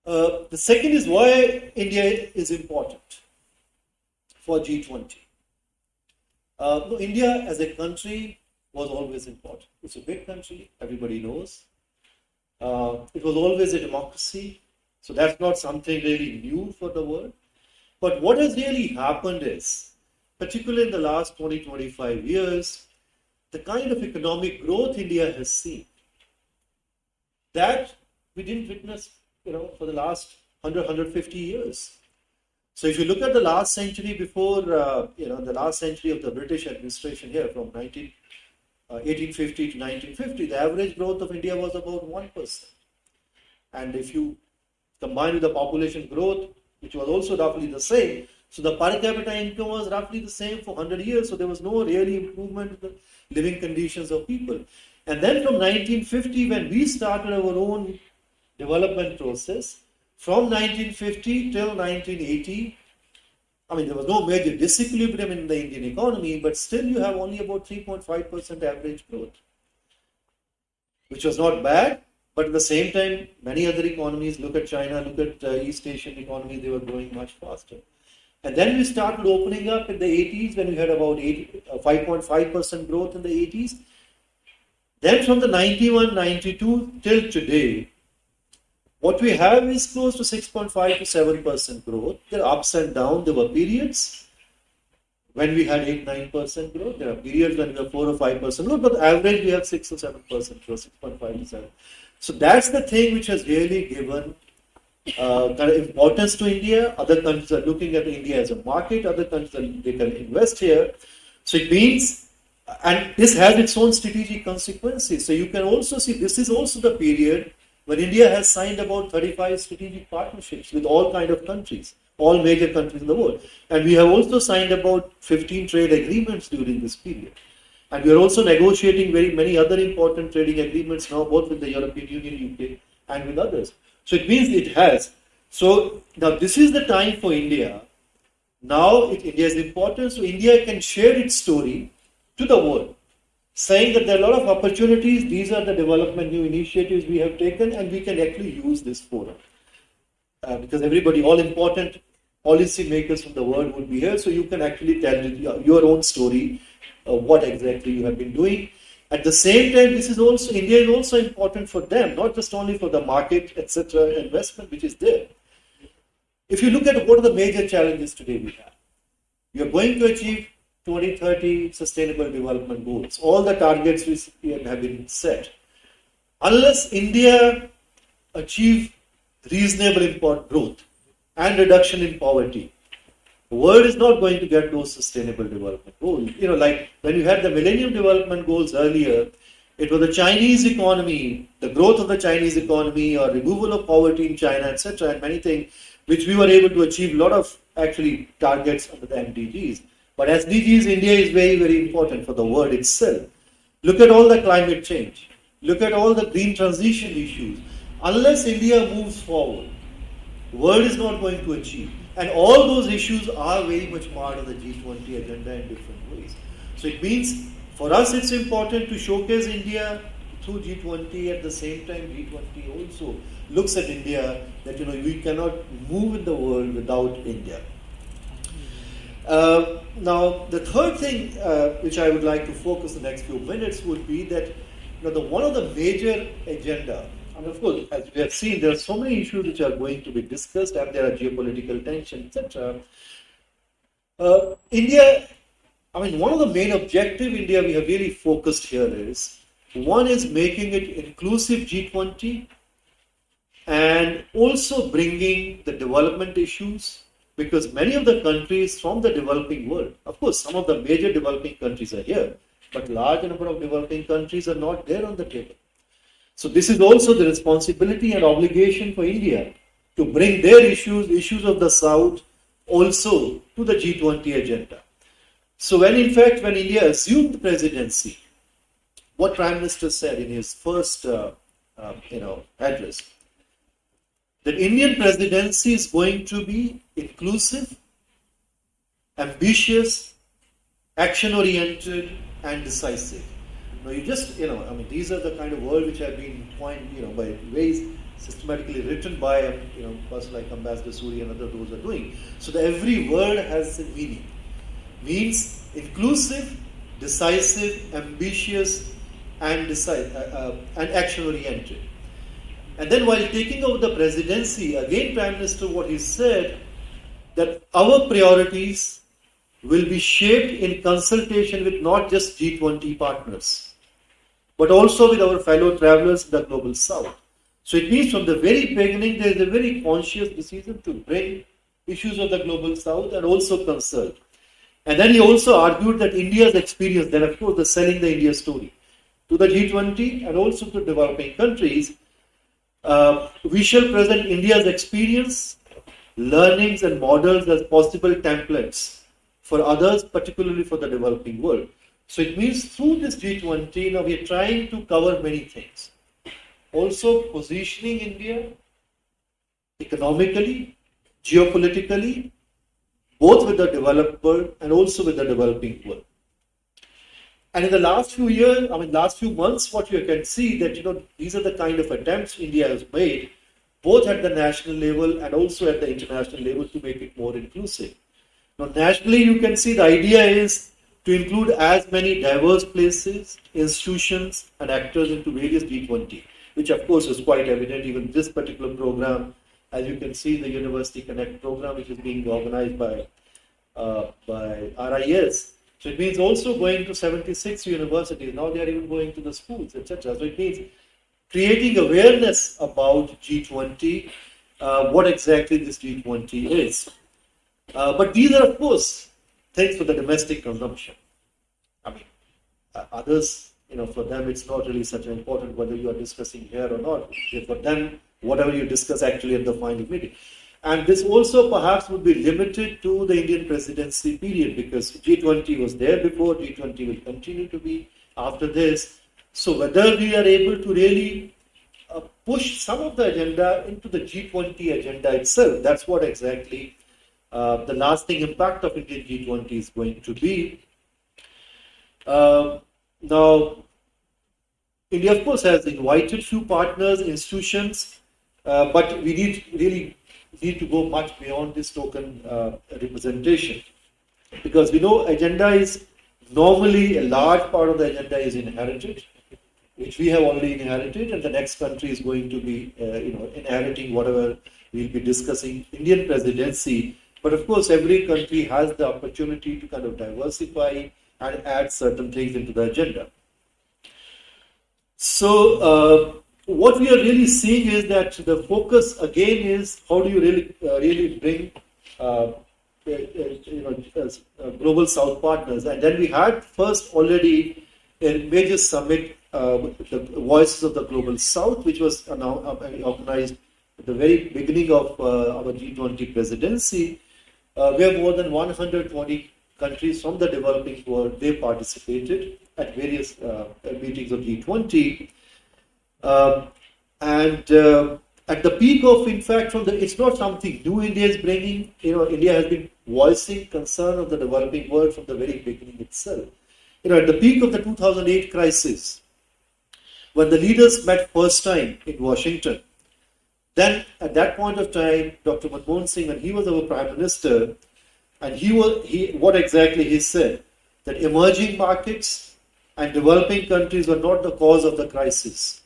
The second is why India is important for G20. India as a country was always important. It's a big country, everybody knows. It was always a democracy, so that's not something really new for the world. But what has really happened is, particularly in the last 20-25 years, the kind of economic growth India has seen, that we didn't witness for the last 150 years. So if you look at the last century before, the last century of the British administration here from 1850 to 1950, the average growth of India was about 1%. And if you combine with the population growth, which was also roughly the same, so the per capita income was roughly the same for 100 years, so there was no really improvement in the living conditions of people. And then from 1950, when we started our own development process, from 1950 till 1980, there was no major disequilibrium in the Indian economy, but still you have only about 3.5% average growth, which was not bad, but at the same time, many other economies, look at China, look at East Asian economies, they were growing much faster. And then we started opening up in the 80s when we had about 5.5% growth in the 80s. Then from the 91, 92 till today, what we have is close to 6.5 to 7% growth. There are ups and downs. There were periods when we had 8-9% growth. There are periods when we have 4 or 5% growth, but average we have 6 or 7% growth, 6.5 to 7. So that's the thing which has really given kind of importance to India. Other countries are looking at India as a market. Other countries they can invest here. So it means, and this has its own strategic consequences. So you can also see this is also the period when India has signed about 35 strategic partnerships with all kind of countries, all major countries in the world. And we have also signed about 15 trade agreements during this period. And we are also negotiating very many other important trading agreements now, both with the European Union, UK, and with others. So it means it has. So now this is the time for India. Now India is important, so India can share its story to the world, saying that there are a lot of opportunities, these are the development new initiatives we have taken, and we can actually use this forum. Because everybody, all important policy makers from the world would be here, so you can actually tell your own story, what exactly you have been doing. At the same time, India is also important for them, not just only for the market, etc., investment which is there. If you look at what are the major challenges today we have, we are going to achieve 2030 Sustainable Development Goals. All the targets we have been set. Unless India achieve reasonable growth and reduction in poverty, the world is not going to get those Sustainable Development Goals. Like when you had the Millennium Development Goals earlier, it was the Chinese economy, the growth of the Chinese economy or removal of poverty in China, etc., and many things which we were able to achieve a lot of actually targets under the MDGs. But SDGs, India is very, very important for the world itself. Look at all the climate change. Look at all the green transition issues. Unless India moves forward world is not going to achieve. And all those issues are very much part of the G20 agenda in different ways. So it means for us it's important to showcase India through G20. At the same time, G20 also looks at India that we cannot move in the world without India. Now, the third thing which I would like to focus the next few minutes would be that one of the major agenda, and of course, as we have seen, there are so many issues which are going to be discussed, and there are geopolitical tensions, etc. India, one of the main objectives India we have really focused here is, one is making it inclusive G20 and also bringing the development issues, because many of the countries from the developing world, of course, some of the major developing countries are here, but large number of developing countries are not there on the table. So this is also the responsibility and obligation for India to bring their issues of the South, also to the G20 agenda. So when India assumed the presidency, what Prime Minister said in his first address, that Indian presidency is going to be inclusive, ambitious, action-oriented, and decisive. Now these are the kind of words which have been coined, by ways systematically written by a person like Ambassador Suri and others, those are doing. So that every word has a meaning. Means inclusive, decisive, ambitious, and action-oriented. And then while taking over the presidency, again Prime Minister, what he said, that our priorities will be shaped in consultation with not just G20 partners, but also with our fellow travelers in the global South. So it means from the very beginning, there is a very conscious decision to bring issues of the global South and also consult. And then he also argued that India's experience, then of course the selling the India story, to the G20 and also to developing countries, we shall present India's experience, learnings and models as possible templates for others, particularly for the developing world. So it means through this G20, we are trying to cover many things. Also positioning India economically, geopolitically, both with the developed world and also with the developing world. And in the last few years, last few months, what you can see that, these are the kind of attempts India has made, both at the national level and also at the international level, to make it more inclusive. Now, nationally, you can see the idea is to include as many diverse places, institutions, and actors into various G20, which of course is quite evident. Even this particular program, as you can see, the University Connect program, which is being organized by RIS. So it means also going to 76 universities. Now they are even going to the schools, etc. So it means creating awareness about G20, what exactly this G20 is. But these are, of course, things for the domestic consumption. Others, for them, it's not really such important whether you are discussing here or not. For them, whatever you discuss actually at the final meeting. And this also perhaps would be limited to the Indian presidency period, because G20 was there before, G20 will continue to be after this. So whether we are able to really push some of the agenda into the G20 agenda itself, that's what exactly the lasting impact of Indian G20 is going to be. Now, India, of course, has invited few partners, institutions, but we need to go much beyond this token representation, because we know agenda is normally a large part of the agenda is inherited, which we have already inherited, and the next country is going to be inheriting whatever we'll be discussing Indian presidency. But of course, every country has the opportunity to kind of diversify and add certain things into the agenda. So what we are really seeing is that the focus again is how do you really bring global South partners. And then we had first already a major summit, the Voices of the Global South, which was organized at the very beginning of our G20 presidency, where more than 120 countries from the developing world, they participated at various meetings of G20. And at the peak of, in fact, it's not something new India is bringing. India has been voicing concern of the developing world from the very beginning itself. At the peak of the 2008 crisis, when the leaders met first time in Washington, then at that point of time, Dr. Manmohan Singh, when he was our Prime Minister, and what exactly he said, that emerging markets and developing countries were not the cause of the crisis,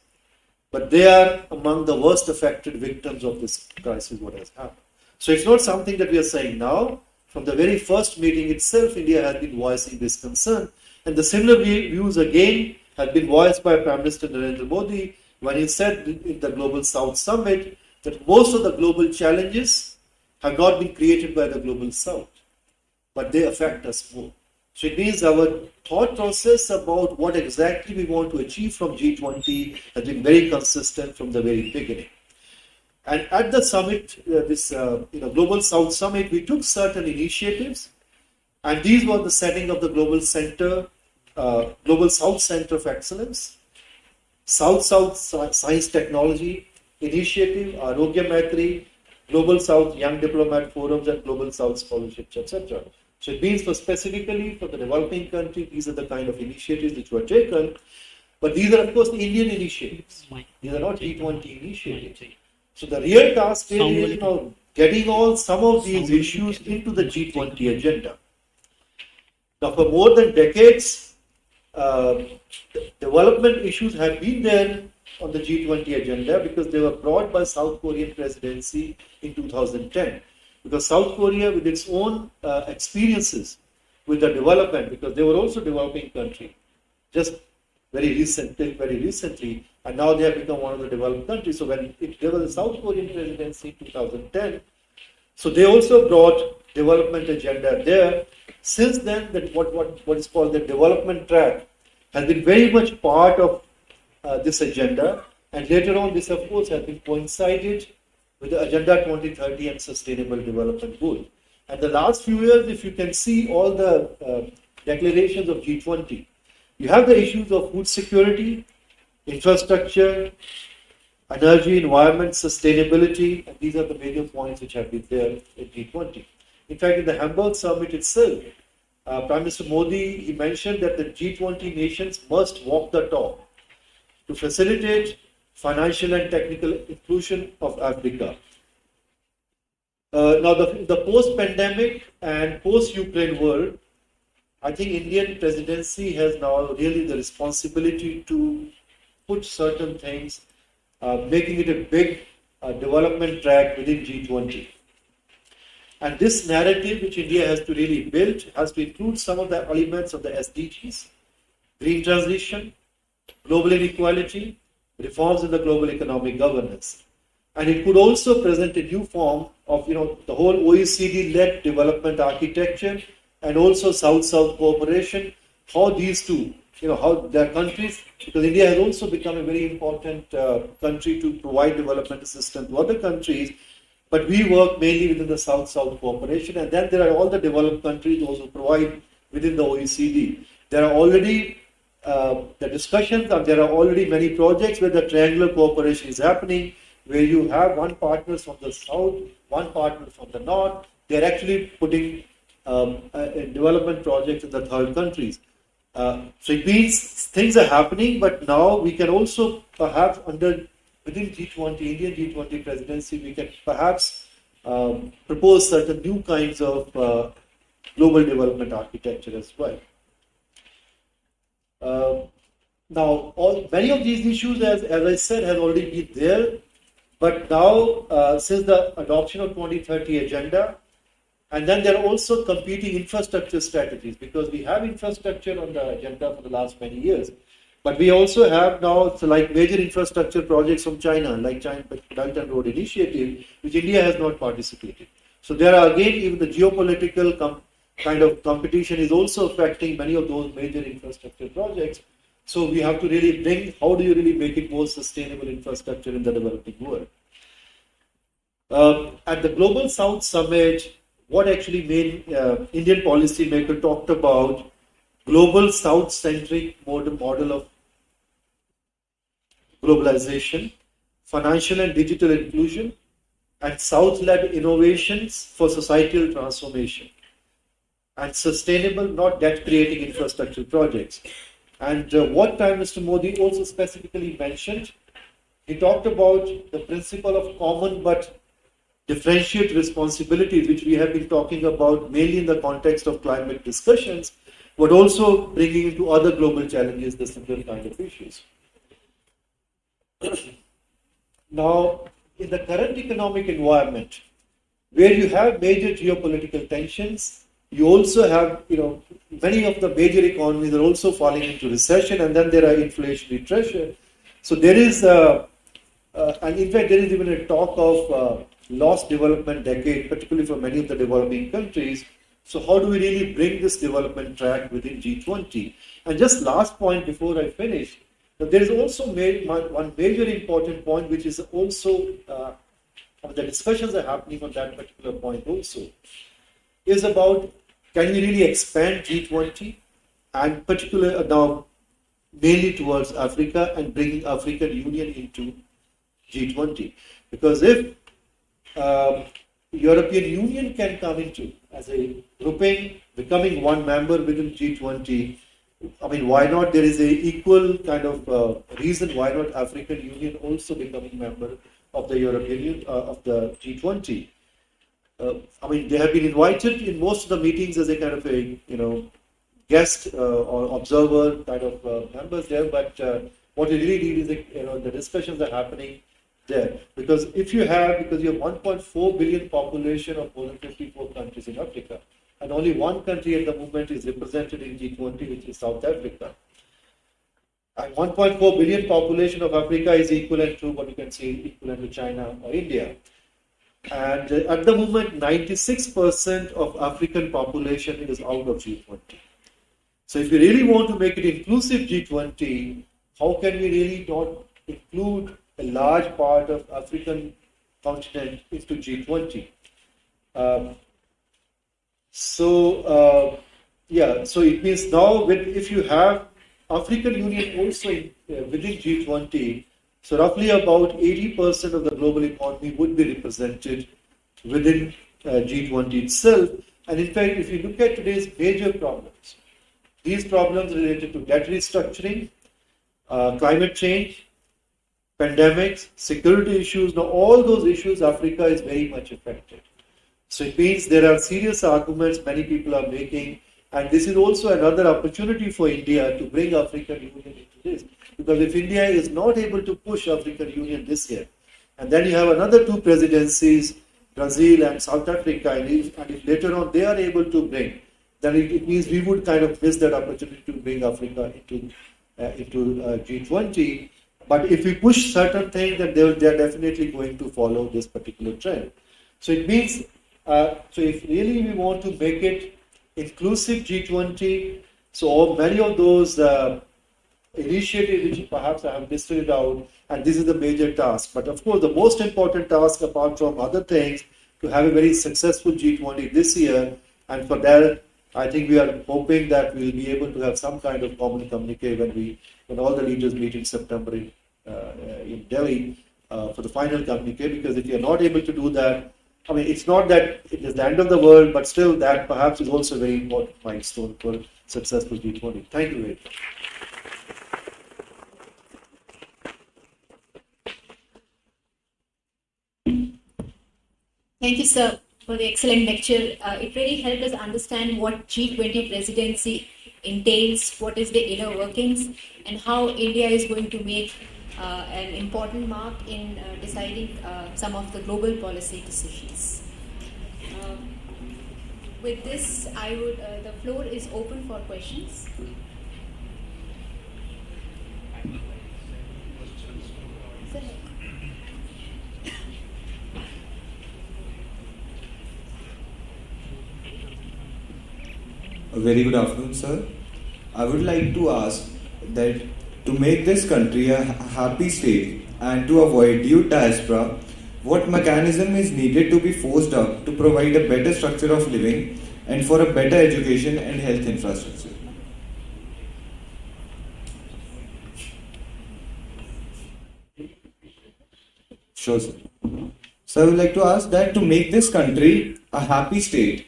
but they are among the worst affected victims of this crisis, what has happened. So it's not something that we are saying now. From the very first meeting itself, India has been voicing this concern. And the similar views again have been voiced by Prime Minister Narendra Modi when he said in the Global South Summit that most of the global challenges have not been created by the Global South, but they affect us more. So it means our thought process about what exactly we want to achieve from G20 has been very consistent from the very beginning. And at the summit, Global South Summit, we took certain initiatives, and these were the setting of the Global South Center of Excellence, South-South Science Technology Initiative, Arogya Maitri, Global South Young Diplomat Forums, and Global South Scholarships, etc. So it means specifically for the developing country, these are the kind of initiatives which were taken. But these are, of course, the Indian initiatives. These are not G20 initiatives. So the real task really is now getting some of these issues into the G20 agenda. Now, for more than decades, development issues have been there on the G20 agenda because they were brought by South Korean presidency in 2010. Because South Korea, with its own experiences with the development, because they were also a developing country, just very recently, and now they have become one of the developed countries. So when there was a South Korean presidency in 2010, so they also brought development agenda there. Since then, that what is called the development track has been very much part of this agenda, and later on, this of course has been coincided with the Agenda 2030 and Sustainable Development Goal. And the last few years, if you can see all the declarations of G20, you have the issues of food security, infrastructure, energy, environment, sustainability, and these are the major points which have been there in G20. In fact, in the Hamburg summit itself, Prime Minister Modi, he mentioned that the G20 nations must walk the talk to facilitate financial and technical inclusion of Africa. Now, the post-pandemic and post-Ukraine world, I think Indian presidency has now really the responsibility to put certain things, making it a big development track within G20. And this narrative, which India has to really build, has to include some of the elements of the SDGs, green transition, global inequality, reforms in the global economic governance. And it could also present a new form of, the whole OECD-led development architecture and also South-South cooperation, how these two, how their countries, because India has also become a very important country to provide development assistance to other countries, but we work mainly within the South-South cooperation, and then there are all the developed countries also provide within the OECD. There are already the discussions, and there are already many projects where the triangular cooperation is happening, where you have one partner from the south, one partner from the north. They're actually putting development projects in the third countries. So it means things are happening, but now we can also perhaps within G20, Indian G20 presidency, we can perhaps propose certain new kinds of global development architecture as well. Now, many of these issues, as I said, have already been there, but now, since the adoption of 2030 agenda, and then there are also competing infrastructure strategies, because we have infrastructure on the agenda for the last many years, but we also have now major infrastructure projects from China, like China Belt and Road Initiative, which India has not participated. So there are again, even the geopolitical kind of competition is also affecting many of those major infrastructure projects. So we have to really how do you really make it more sustainable infrastructure in the developing world? At the Global South Summit, what actually made Indian policymaker talked about global South-centric model of globalization, financial and digital inclusion, and South-led innovations for societal transformation, and sustainable, not debt-creating infrastructure projects. And what Prime Minister Modi also specifically mentioned, he talked about the principle of common but differentiate responsibilities, which we have been talking about mainly in the context of climate discussions, but also bringing into other global challenges the similar kind of issues. Now, in the current economic environment, where you have major geopolitical tensions, you also have, many of the major economies are also falling into recession, and then there are inflationary pressure. So there is, and in fact, there is even a talk of lost development decade, particularly for many of the developing countries. So how do we really bring this development track within G20? And just last point before I finish, there is also one major important point, which is also, the discussions are happening on that particular point also, is about can we really expand G20 and particularly now mainly towards Africa and bringing African Union into G20. Because if European Union can come into as a grouping, becoming one member within G20, I mean, why not? There is a equal kind of reason why not African Union also becoming member of the European Union, of the G20. I mean, they have been invited in most of the meetings as a kind of a guest or observer kind of members there. But what we really need is the discussions are happening there, because if you have 1.4 billion population of more than 54 countries in Africa, and only one country at the moment is represented in G20, which is South Africa. And 1.4 billion population of Africa is equivalent to what you can say equivalent to China or India. And at the moment, 96% of African population is out of G20. So if we really want to make it inclusive G20, how can we really not include a large part of African continent into G20? So it means now if you have African Union also within G20, so roughly about 80% of the global economy would be represented within G20 itself. And in fact, if you look at today's major problems, these problems related to debt restructuring, climate change, pandemics, security issues, now all those issues, Africa is very much affected. So it means there are serious arguments many people are making, and this is also another opportunity for India to bring African Union into this. Because if India is not able to push African Union this year, and then you have another two presidencies, Brazil and South Africa, and if later on they are able to bring, then it means we would kind of miss that opportunity to bring Africa into G20. But if we push certain things, then they are definitely going to follow this particular trend. So it means, so if really we want to make it inclusive G20, so many of those initiatives which perhaps I have listed it out, and this is the major task. But of course, the most important task, apart from other things, to have a very successful G20 this year, and for that, I think we are hoping that we will be able to have some kind of common communique when all the leaders meet in September in Delhi for the final communique. Because if you are not able to do that, I mean, it's not that it is the end of the world, but still that perhaps is also a very important milestone for successful G20. Thank you very much. Thank you, sir, for the excellent lecture. It really helped us understand what G20 presidency entails, what is the inner workings, and how India is going to make an important mark in deciding some of the global policy decisions. With this, the floor is open for questions. A very good afternoon, sir. I would like to ask that to make this country a happy state and to avoid youth diaspora, what mechanism is needed to be forced up to provide a better structure of living and for a better education and health infrastructure? Sure, sir. So I would like to ask that to make this country a happy state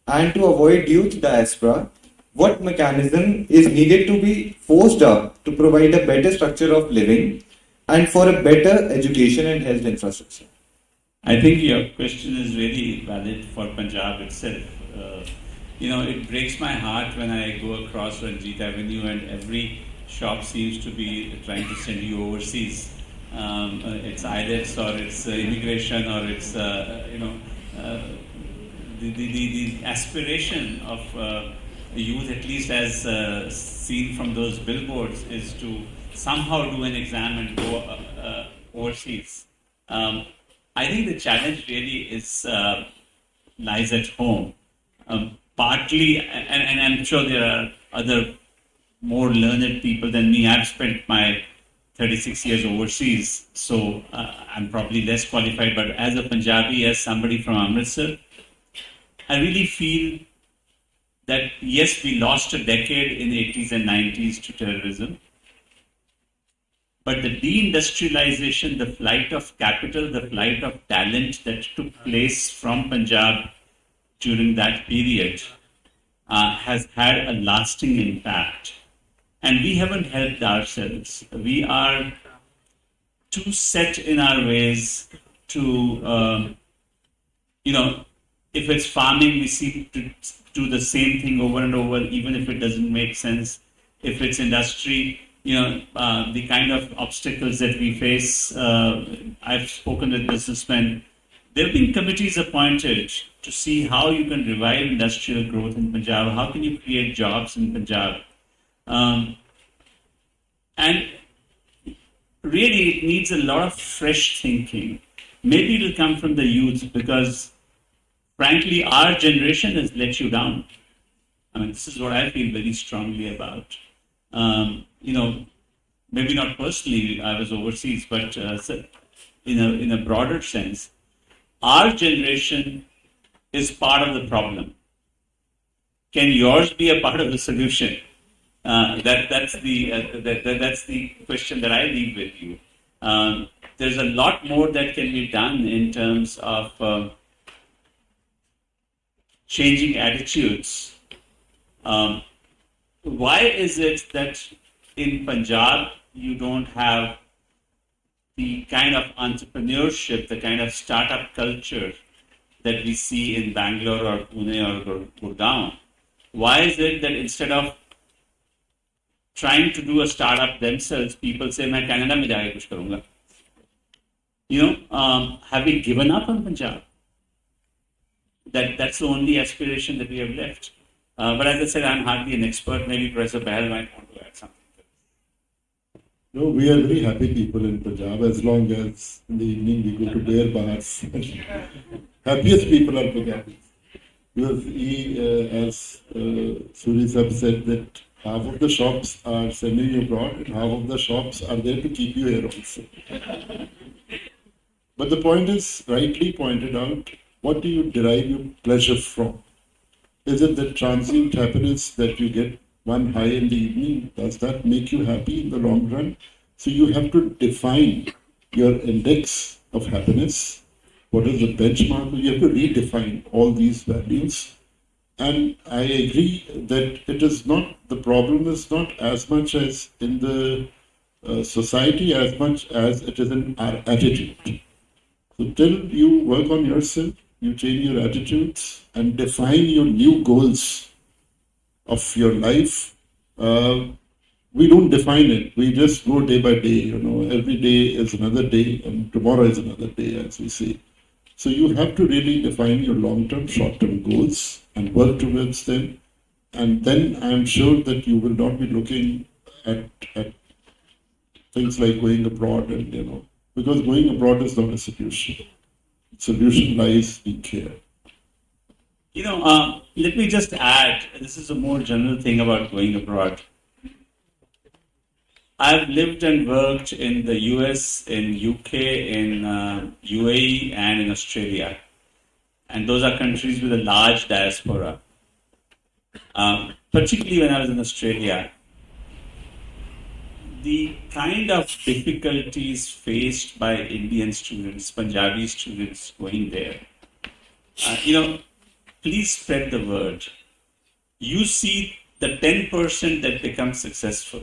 and to avoid youth diaspora, what mechanism is needed to be forced up to provide a better structure of living and for a better education and health infrastructure? I think your question is really valid for Punjab itself. It breaks my heart when I go across Ranjit Avenue and every shop seems to be trying to send you overseas. It's IELTS or it's immigration or it's, the aspiration of youth, at least as seen from those billboards, is to somehow do an exam and go overseas. I think the challenge really is lies at home. Partly, and I'm sure there are other more learned people than me. I've spent my 36 years overseas, so I'm probably less qualified. But as a Punjabi, as somebody from Amritsar, I really feel that yes, we lost a decade in the 80s and 90s to terrorism. But the deindustrialization, the flight of capital, the flight of talent that took place from Punjab during that period has had a lasting impact. And we haven't helped ourselves. We are too set in our ways to, if it's farming, we seem to do the same thing over and over, even if it doesn't make sense. If it's industry, the kind of obstacles that we face. I've spoken with businessmen. There have been committees appointed to see how you can revive industrial growth in Punjab, how can you create jobs in Punjab. And really, it needs a lot of fresh thinking. Maybe it'll come from the youth because, frankly, our generation has let you down. I mean, this is what I feel very strongly about. Maybe not personally, I was overseas, but in a broader sense, our generation is part of the problem. Can yours be a part of the solution? That's the question that I leave with you. There's a lot more that can be done in terms of changing attitudes. Why is it that in Punjab you don't have the kind of entrepreneurship, the kind of startup culture that we see in Bangalore or Pune or Gurgaon? Why is it that instead of trying to do a startup themselves, people say, "मैं Canada में जाके कुछ करूँगा"? Have we given up on Punjab? That's the only aspiration that we have left. But as I said, I'm hardly an expert. Maybe Professor Bahal might want to add something. No, we are very happy people in Punjab as long as in the evening we go to beer bars. Happiest people are Punjabis. Because as Suri Sab said, that half of the shops are sending you abroad and half of the shops are there to keep you here also. But the point is, rightly pointed out, what do you derive your pleasure from? Is it the transient happiness that you get one high in the evening? Does that make you happy in the long run? So you have to define your index of happiness. What is the benchmark? You have to redefine all these values. And I agree that it is not, the problem is not as much as in the society as much as it is in our attitude. So till you work on yourself, you change your attitudes and define your new goals of your life. We don't define it. We just go day by day. Every day is another day and tomorrow is another day, as we say. So you have to really define your long-term, short-term goals and work towards them. And then I'm sure that you will not be looking at things like going abroad and, because going abroad is not a solution. Solution lies in care. Let me just add, this is a more general thing about going abroad. I've lived and worked in the US, in UK, in UAE, and in Australia. And those are countries with a large diaspora. Particularly when I was in Australia, the kind of difficulties faced by Indian students, Punjabi students going there, please spread the word. You see the 10% that become successful.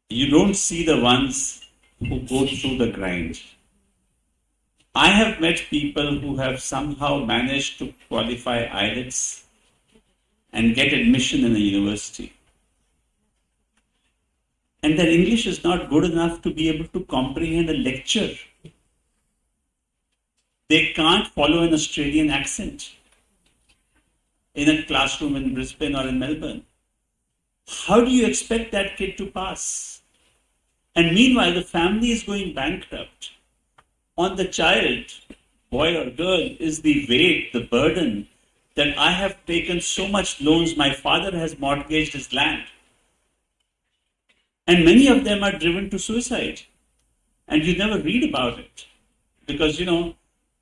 You don't see the ones who go through the grind. I have met people who have somehow managed to qualify IELTS and get admission in a university. And their English is not good enough to be able to comprehend a lecture. They can't follow an Australian accent in a classroom in Brisbane or in Melbourne. How do you expect that kid to pass? And meanwhile, the family is going bankrupt. On the child, boy or girl, is the weight, the burden that I have taken so much loans. My father has mortgaged his land. And many of them are driven to suicide. And you never read about it. Because,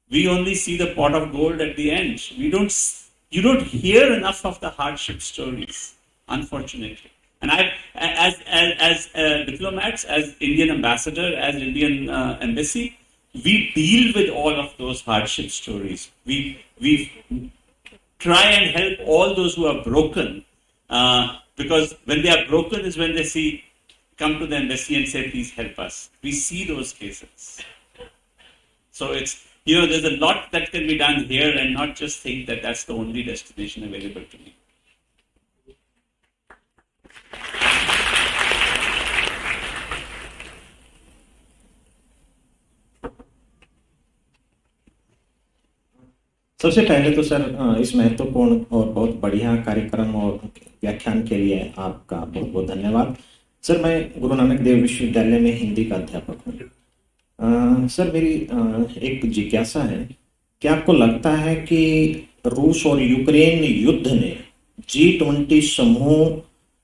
we only see the pot of gold at the end. You don't hear enough of the hardship stories, unfortunately. And I, as diplomats, as Indian ambassador, as Indian embassy, we deal with all of those hardship stories. We try and help all those who are broken, because when they are broken is when they come to the embassy and say, please help us. We see those cases. So it's, there's a lot that can be done here, and not just think that that's the only destination available to me. सबसे पहले तो sir इस महत्वपूर्ण और बहुत बढ़िया कार्यक्रम और व्याख्यान के लिए आपका बहुत बहुत धन्यवाद। सर, मैं गुरु नानक देव विश्वविद्यालय में हिंदी का अध्यापक हूँ। सर, मेरी एक जिज्ञासा है, क्या आपको लगता है कि रूस और यूक्रेन युद्ध ने G20 समूह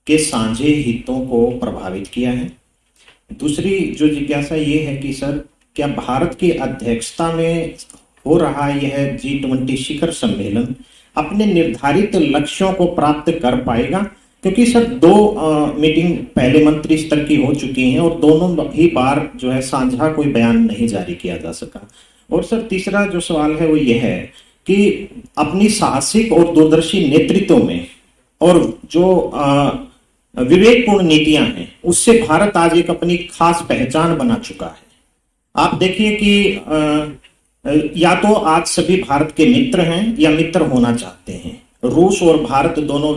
के साझे हितों को प्रभावित किया है? दूसरी जो जिज्ञासा ये है कि सर, क्या भारत की अध्यक्षता में हो रहा यह G20 शिखर सम्मेलन अपने निर्धारित लक्ष्यों को प्राप्त कर पाएगा? क्योंकि सर 2 मीटिंग पहले मंत्री स्तर की हो चुकी हैं और दोनों ही बार जो है साझा कोई बयान नहीं जारी किया जा सका। और सर तीसरा जो सवाल है वो ये है कि अपनी साहसिक और दूरदर्शी नेतृत्व में और जो विवेकपूर्ण नीतियां हैं उससे भारत आज एक अपनी खास पहचान बना चुका है। आप देखिए कि या तो आज सभी भारत के मित्र हैं या मित्र होना चाहते हैं। रूस और भारत दोनों,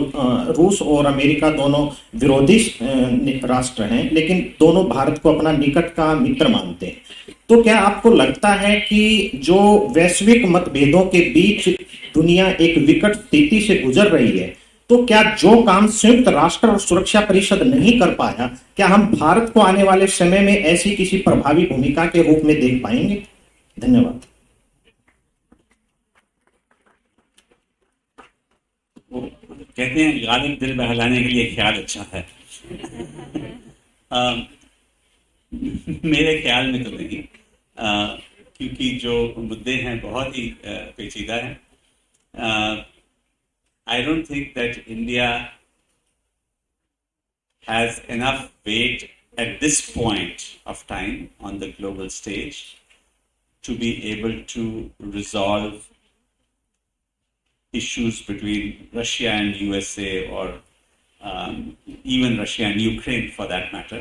रूस और अमेरिका दोनों विरोधी राष्ट्र हैं, लेकिन दोनों भारत को अपना निकट का मित्र मानते हैं। तो क्या आपको लगता है कि जो वैश्विक मतभेदों के बीच दुनिया एक विकट स्थिति से गुजर रही है, तो क्या जो काम संयुक्त राष्ट्र और सुरक्षा परिषद नहीं कर पाया, क्या हम भारत को आने वाले समय में ऐसी किसी प्रभावी भूमिका के रूप में देख पाएंगे? धन्यवाद। कहते हैं गालिब दिल बहलाने के लिए ख्याल अच्छा है। मेरे ख्याल में तो नहीं, क्योंकि जो मुद्दे हैं बहुत ही पेचीदा हैं। I don't think that India has enough weight at this point of time on the global stage to be able to resolve issues between Russia and USA, or even Russia and Ukraine for that matter.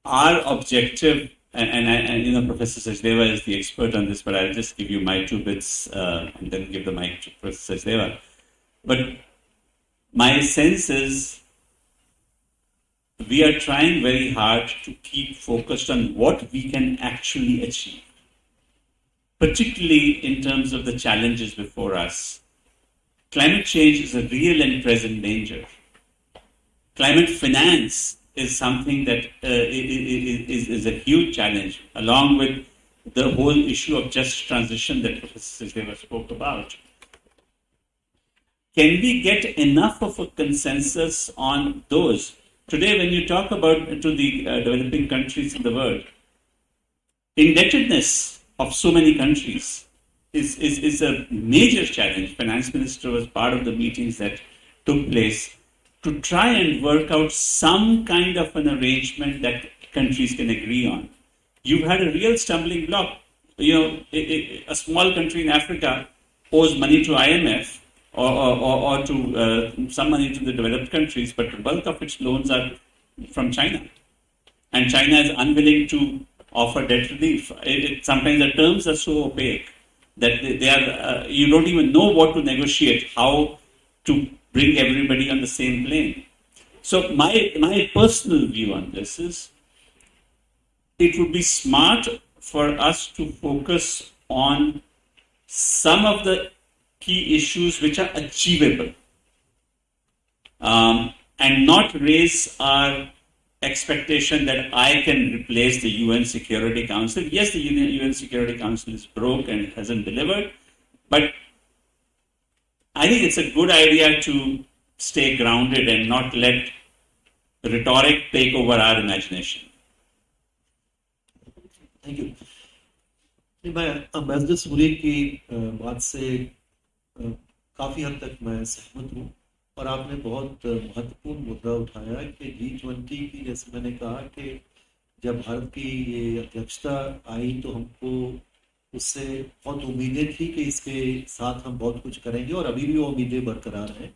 Our objective, and Professor Sachdeva is the expert on this, but I'll just give you my 2 bits and then give the mic to Professor Sachdeva. But my sense is we are trying very hard to keep focused on what we can actually achieve, particularly in terms of the challenges before us. Climate change is a real and present danger. Climate finance is something that is a huge challenge, along with the whole issue of just transition that Professor Sachdeva spoke about. Can we get enough of a consensus on those? Today, when you talk about to the developing countries in the world, indebtedness of so many countries is a major challenge. Finance Minister was part of the meetings that took place to try and work out some kind of an arrangement that countries can agree on. You've had a real stumbling block. A small country in Africa owes money to IMF or to some money to the developed countries, but the bulk of its loans are from China. And China is unwilling to offer debt relief. Sometimes the terms are so opaque that they are you don't even know what to negotiate, how to bring everybody on the same plane. So my personal view on this is it would be smart for us to focus on some of the key issues which are achievable and not raise our expectation that I can replace the UN Security Council. Yes, the UN Security Council is broke and hasn't delivered, but I think it's a good idea to stay grounded and not let rhetoric take over our imagination. Thank you. मैं ambassador Suri की बात से काफ़ी हद तक मैं सहमत हूँ और आपने बहुत महत्वपूर्ण मुद्दा उठाया कि G20 की, जैसे मैंने कहा कि जब भारत की ये अध्यक्षता आई तो हमको उससे बहुत उम्मीदें थी कि इसके साथ हम बहुत कुछ करेंगे और अभी भी वो उम्मीदें बरकरार हैं,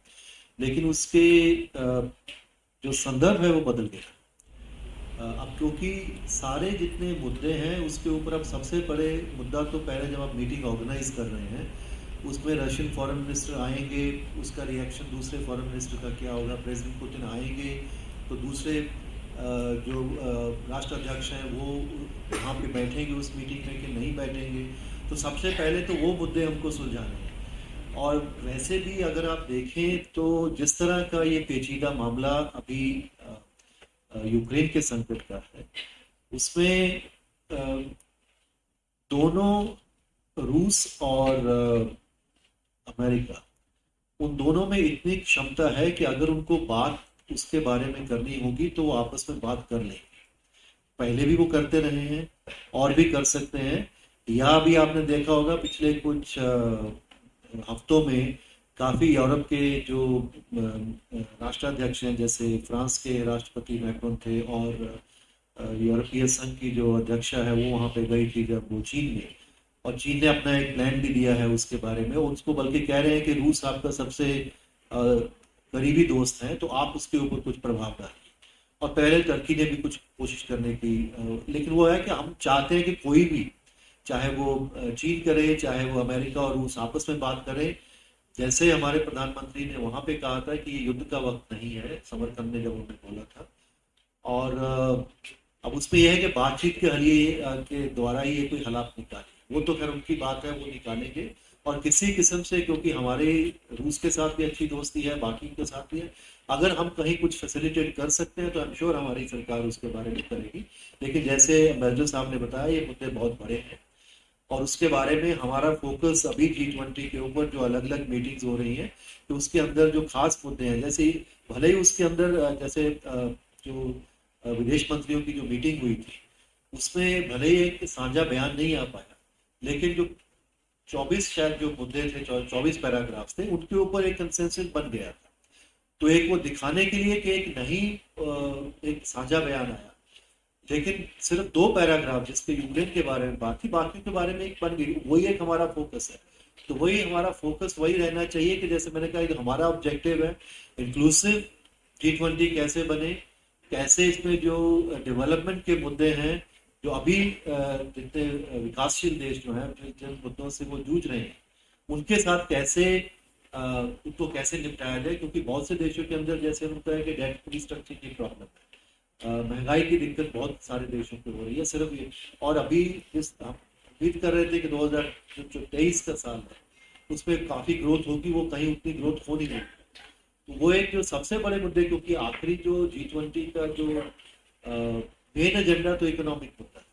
लेकिन उसके जो संदर्भ है वो बदल गया। अब क्योंकि सारे जितने मुद्दे हैं उसके ऊपर अब सबसे बड़े मुद्दा तो पहले जब आप मीटिंग ऑर्गेनाइज कर रहे हैं उसमें रशियन फॉरेन मिनिस्टर आएंगे, उसका रिएक्शन दूसरे फॉरेन मिनिस्टर का क्या होगा, प्रेसिडेंट पुतिन आएंगे तो दूसरे जो राष्ट्राध्यक्ष हैं वो वहाँ पे बैठेंगे उस मीटिंग में कि नहीं बैठेंगे, तो सबसे पहले तो वो मुद्दे हमको सुलझाने हैं। और वैसे भी अगर आप देखें तो जिस तरह का ये पेचीदा मामला अभी यूक्रेन के संकट का है, उसमें दोनों रूस और अमेरिका, उन दोनों में इतनी क्षमता है कि अगर उनको बात उसके बारे में करनी होगी तो वो आपस में बात कर लेंगे। पहले भी वो करते रहे हैं और भी कर सकते हैं। या भी आपने देखा होगा पिछले कुछ हफ्तों में काफ़ी यूरोप के जो राष्ट्राध्यक्ष हैं, जैसे फ्रांस के राष्ट्रपति मैक्रोन थे और यूरोपीय संघ की जो अध्यक्षा है वो वहाँ पे गई थी जब वो चीन में, और चीन ने अपना एक प्लान भी दिया है उसके बारे में। उसको बल्कि कह रहे हैं कि रूस आपका सबसे करीबी दोस्त है तो आप उसके ऊपर कुछ प्रभाव डालिए। और पहले टर्की ने भी कुछ कोशिश करने की, लेकिन वो है कि हम चाहते हैं कि कोई भी, चाहे वो चीन करे चाहे वो अमेरिका और रूस आपस में बात करें। जैसे हमारे प्रधानमंत्री ने वहाँ पे कहा था कि ये युद्ध का वक्त नहीं है, समरकंद ने जब उन्होंने बोला था, और अब उसमें यह है कि बातचीत के हलिए के द्वारा ही ये कोई हालात निकाले। वो तो खैर उनकी बात है, वो निकालेंगे। और किसी किस्म से, क्योंकि हमारे रूस के साथ भी अच्छी दोस्ती है, बाकी के साथ भी है, अगर हम कहीं कुछ फैसिलिटेट कर सकते हैं तो आई एम श्योर हमारी सरकार उसके बारे में करेगी। लेकिन जैसे एम्बेसडर साहब ने बताया ये मुद्दे बहुत बड़े हैं और उसके बारे में हमारा फोकस अभी G20 के ऊपर जो अलग अलग मीटिंग्स हो रही हैं तो उसके अंदर जो खास मुद्दे हैं, जैसे भले ही उसके अंदर जैसे जो विदेश मंत्रियों की जो मीटिंग हुई थी उसमें भले ही एक साझा बयान नहीं आ पाया, लेकिन जो 24 शायद जो मुद्दे थे, 24 पैराग्राफ्स थे, उनके ऊपर एक कंसेंसस बन गया था। तो एक वो दिखाने के लिए कि एक नहीं एक साझा बयान आया, लेकिन सिर्फ 2 पैराग्राफ जिसके यूक्रेन के बारे में बात थी, बाकी के बारे में एक बन गई। वही एक हमारा फोकस है। तो वही हमारा फोकस वही रहना चाहिए कि जैसे मैंने कहा हमारा ऑब्जेक्टिव है इंक्लूसिव G20 कैसे बने, कैसे इसमें जो डेवलपमेंट के मुद्दे हैं, जो अभी जितने विकासशील देश जो हैं जिन मुद्दों से वो जूझ रहे हैं, उनके साथ कैसे उनको कैसे निपटाया जाए। क्योंकि बहुत से देशों के अंदर जैसे होता है कि डेट रिस्ट्रक्चर की प्रॉब्लम है, महंगाई की दिक्कत बहुत सारे देशों पे हो रही है सिर्फ ये। और अभी इस हम उम्मीद कर रहे थे कि 2023 का साल है उसमें काफ़ी ग्रोथ होगी, वो कहीं उतनी ग्रोथ हो नहीं रही। तो वो एक जो सबसे बड़े मुद्दे, क्योंकि आखिरी जो G20 का जो मेन एजेंडा तो इकोनॉमिक मुद्दा है,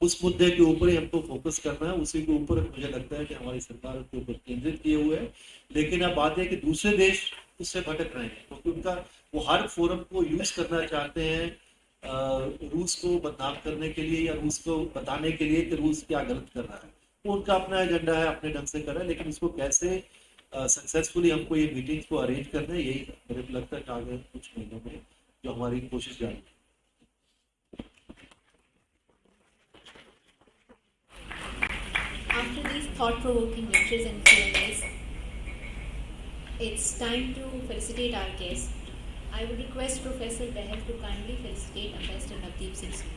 उस मुद्दे के ऊपर ही हमको फोकस करना है। उसी के ऊपर मुझे लगता है कि हमारी सरकार उसके ऊपर केंद्रित किए हुए है। लेकिन अब बात है कि दूसरे देश उससे भटक रहे हैं, क्योंकि उनका वो हर फोरम को यूज करना चाहते हैं रूस को बदनाम करने के लिए या रूस को बताने के लिए कि रूस क्या गलत कर रहा है। वो उनका अपना एजेंडा है, अपने ढंग से कर रहा है, लेकिन उसको कैसे सक्सेसफुली हमको ये मीटिंग्स को अरेंज करना है, यही मेरे को लगता है आगे कुछ महीनों में जो हमारी कोशिश जारी है। After these thought-provoking lectures and Q&As, it's time to felicitate our guest. I would request Professor Behel to kindly felicitate Ambassador Navdeep Singh Sood.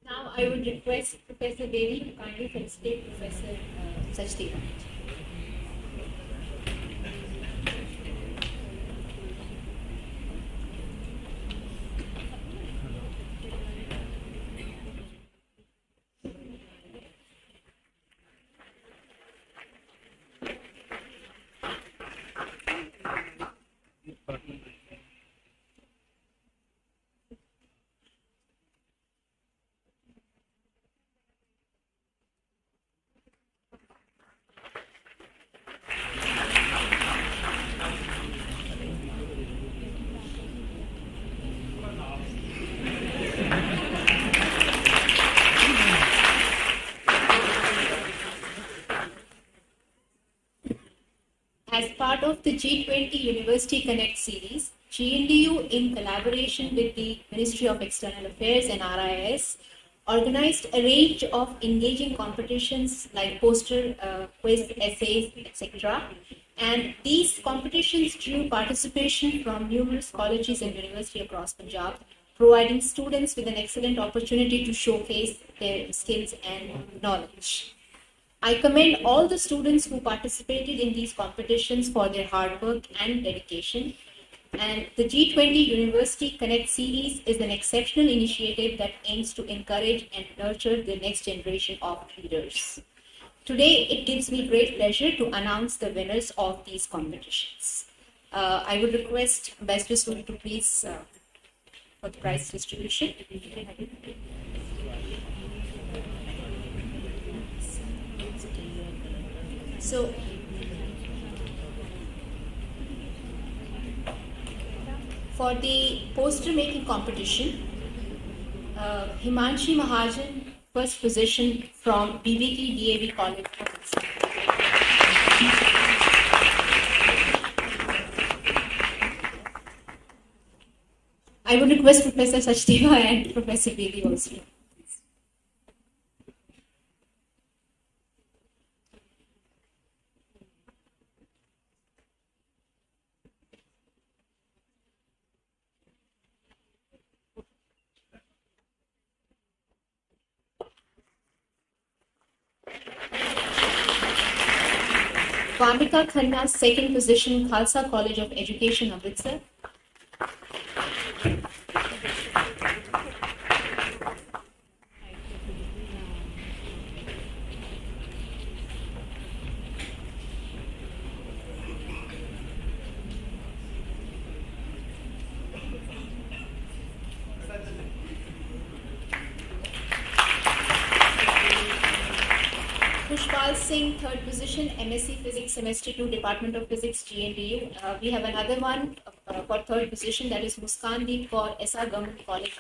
Now I would request Professor Devi to kindly felicitate Professor Sachdeva. As part of the G20 University Connect series, GNDU, in collaboration with the Ministry of External Affairs and RIS, organized a range of engaging competitions like poster, quiz, essays, etc. And these competitions drew participation from numerous colleges and universities across Punjab, providing students with an excellent opportunity to showcase their skills and knowledge. I commend all the students who participated in these competitions for their hard work and dedication. And the G20 University Connect series is an exceptional initiative that aims to encourage and nurture the next generation of leaders. Today, it gives me great pleasure to announce the winners of these competitions. I would request Ambassador Sood to please for the prize distribution. So, for the poster making competition, Himanshi Mahajan, first position from BBT DAV College. I would request Professor Sachdeva and Professor Devi also. Vamika Khanna, second position, Khalsa College of Education, Amritsar. Pushpal Singh, third position, MSc Physics, Semester 2, Department of Physics, GNDU. We have another one for third position, that is Muskan Deep for SR Government College.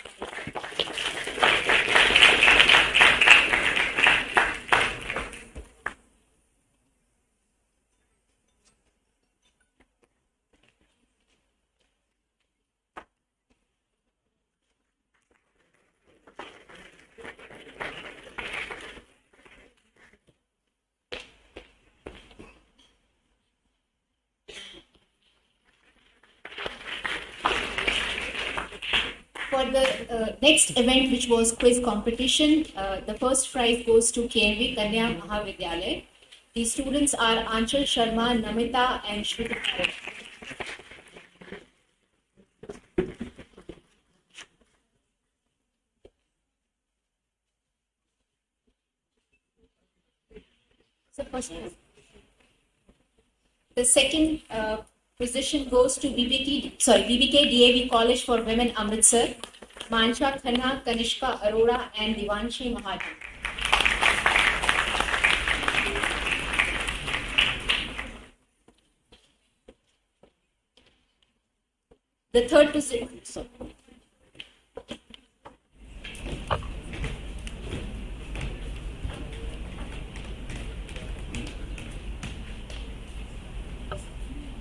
For the next event, which was quiz competition, the first prize goes to KNV Kanya Mahavidyalaya. The students are Anchal Sharma, Namita and Shruti. First. The second position goes to BBK DAV College for Women, Amritsar, Mansha Khanna, Kanishka Arora, and Divanshi Mahajan. The third position.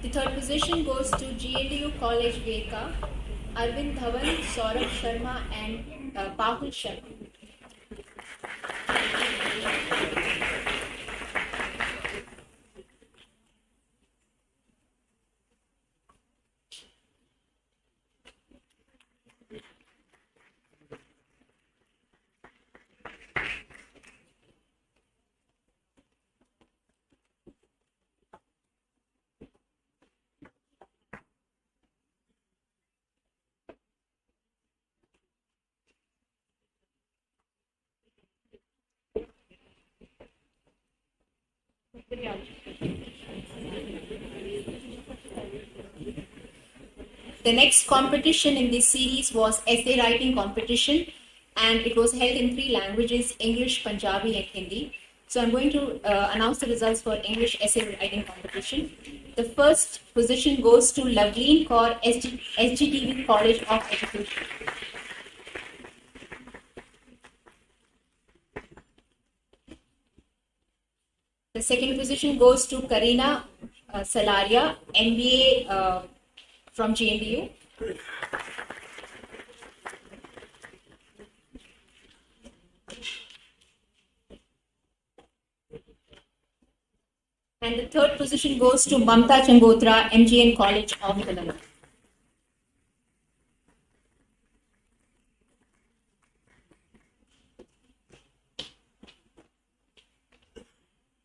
The third position goes to GNDU College Veka, Arvind Dhawan, Saurabh Sharma, and Pahul Sharma. The next competition in this series was essay writing competition, and it was held in 3 languages: English, Punjabi, and Hindi. So I'm going to announce the results for English essay writing competition. The first position goes to Loveleen Kaur, SGTV College of Education. The second position goes to Karina Salaria, MBA from GNDU. And the third position goes to Mamta Changotra, MGN College of Telangana.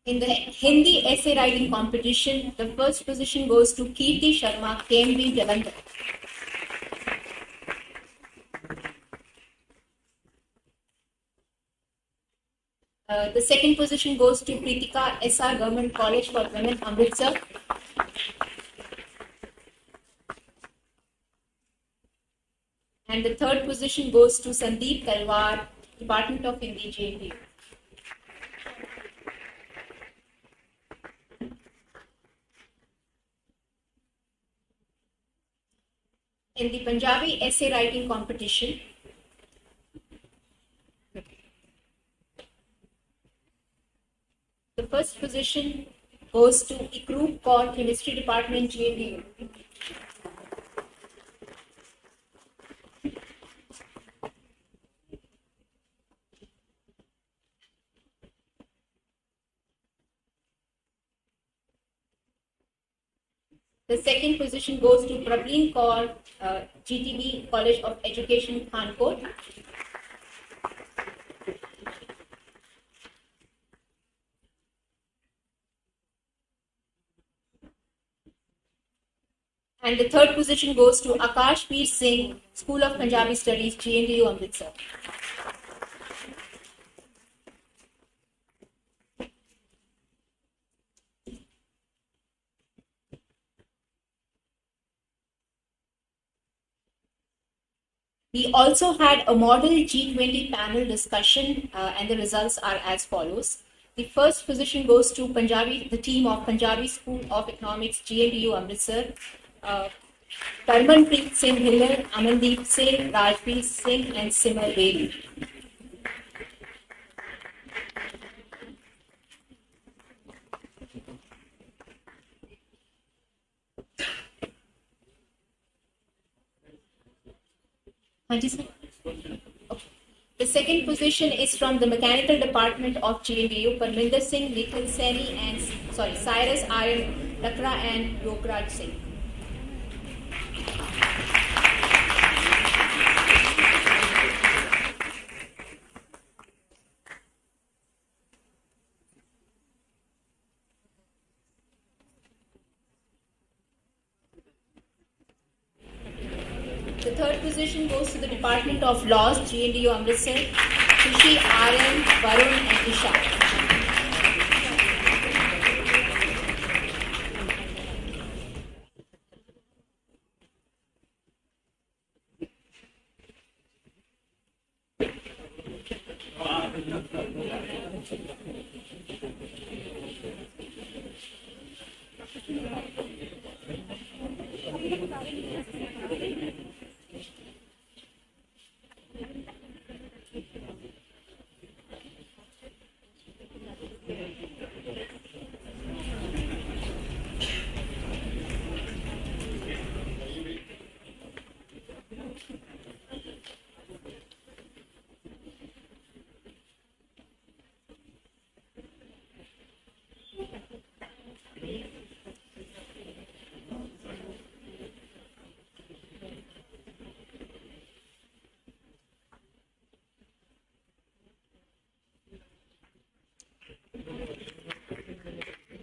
In the Hindi essay writing competition, the first position goes to Kirti Sharma, KMB Jalandhar. The second position goes to Pritika SR Government College for Women, Amritsar. And the third position goes to Sandeep Talwar, Department of Hindi, JNPU. In the Punjabi essay writing competition, the first position goes to Ikroop Kaur, Chemistry Department, GNDU. The second position goes to Praveen Kaur, GTB College of Education, Kanpur. And the third position goes to Akash Veer Singh, School of Punjabi Studies, GNDU, Amritsar. We also had a model G20 panel discussion, and the results are as follows. The first position goes to the team of Punjabi School of Economics, GNDU, Amritsar. Karmanpreet Singh Hiller, Amandeep Singh, Rajveer Singh, and Simar Bedi. The second position is from the Mechanical Department of GNDU, Parminder Singh, Nikhil Saini, and Cyrus Aryan Lakra and Yograj Singh. The third position goes to the Department of Laws, GNDU, Amritsar, Sushi, Aryan, Varun, and Isha.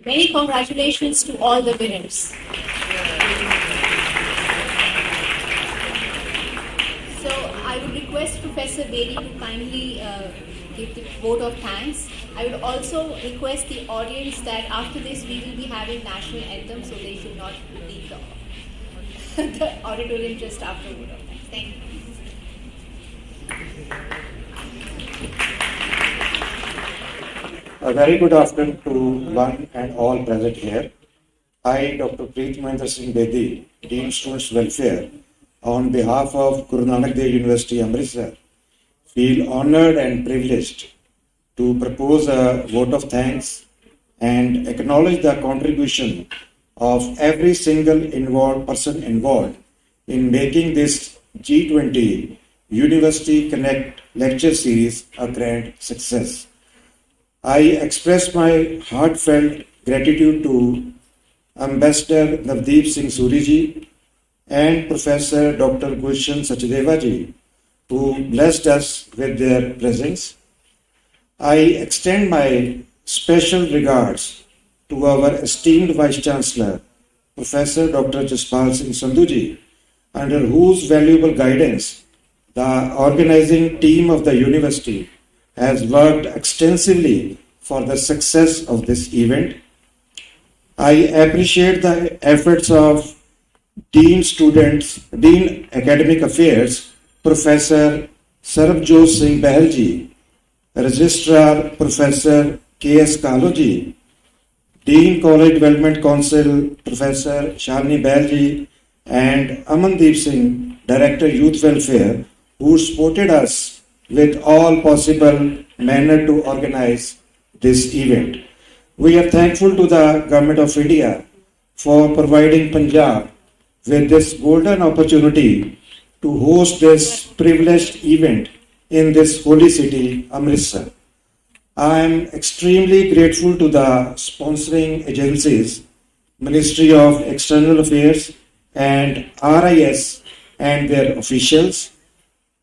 Many congratulations to all the winners. So I would request Professor Bedi to kindly give the vote of thanks. I would also request the audience that after this we will be having national anthem, so they should not leave the auditorium just after vote of thanks. Thank you. A very good afternoon to one and all present here. I, Dr. Preet Mahendra Singh Bedi, Dean Students Welfare, on behalf of Guru Nanak Dev University, Amritsar, feel honored and privileged to propose a vote of thanks and acknowledge the contribution of every single person involved in making this G-20 University Connect lecture series a grand success. I express my heartfelt gratitude to Ambassador Navdeep Singh Suriji and Professor Dr. Gulshan Sachdeva ji, who blessed us with their presence. I extend my special regards to our esteemed Vice Chancellor, Professor Dr. Jaspal Singh Sandhu ji, under whose valuable guidance the organizing team of the university has worked extensively for the success of this event. I appreciate the efforts of Dean Academic Affairs, Professor Sarabjot Singh Bahal ji, Registrar Professor K.S. Kalu ji, Dean College Development Council, Professor Shalini Bahal ji, and Amandeep Singh, Director Youth Welfare, who supported us with all possible manner to organize this event. We are thankful to the Government of India for providing Punjab with this golden opportunity to host this privileged event in this holy city, Amritsar. I am extremely grateful to the sponsoring agencies, Ministry of External Affairs and RIS and their officials.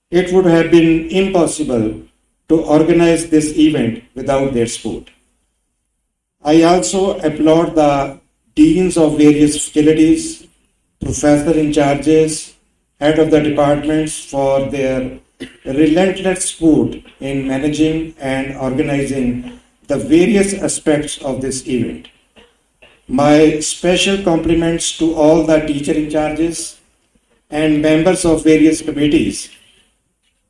It would have been impossible to organize this event without their support. I also applaud the deans of various faculties, professor in charges, head of the departments for their relentless support in managing and organizing the various aspects of this event. My special compliments to all the teacher in charges and members of various committees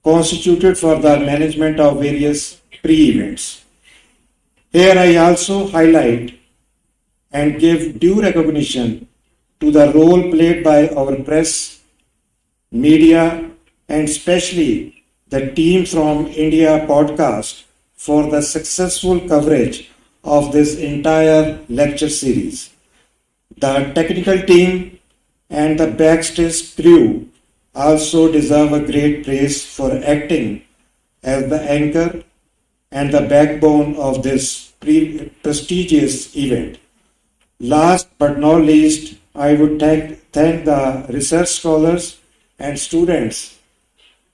constituted for the management of various pre-events. Here I also highlight and give due recognition to the role played by our press, media, and especially the team from India podcast for the successful coverage of this entire lecture series. The technical team and the backstage crew also deserve a great praise for acting as the anchor and the backbone of this prestigious event. Last but not least, I would thank the research scholars and students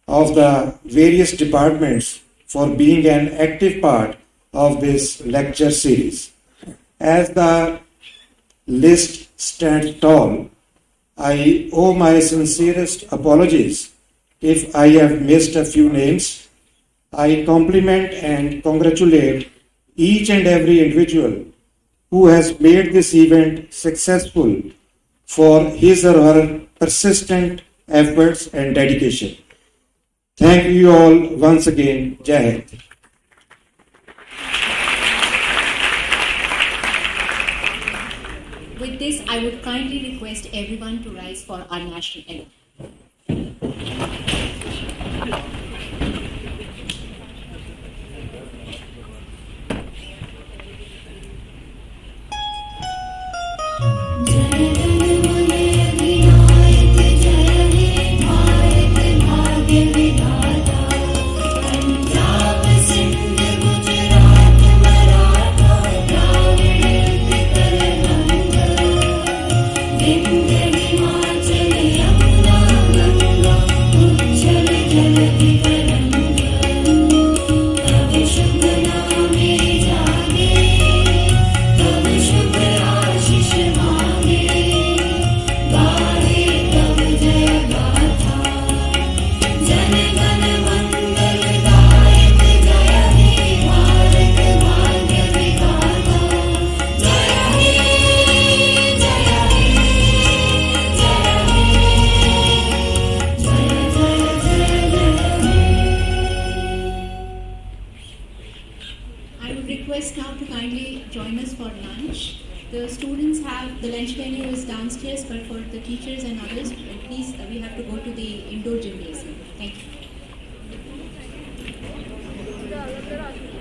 of the various departments for being an active part of this lecture series. As the list stands tall, I owe my sincerest apologies if I have missed a few names. I compliment and congratulate each and every individual who has made this event successful for his or her persistent efforts and dedication. Thank you all once again. Jai Hind. With this, I would kindly request everyone to rise for our national anthem. I would request now to kindly join us for lunch. The students have, the lunch menu is downstairs, but for the teachers and others, please, we have to go to the indoor gymnasium. Thank you.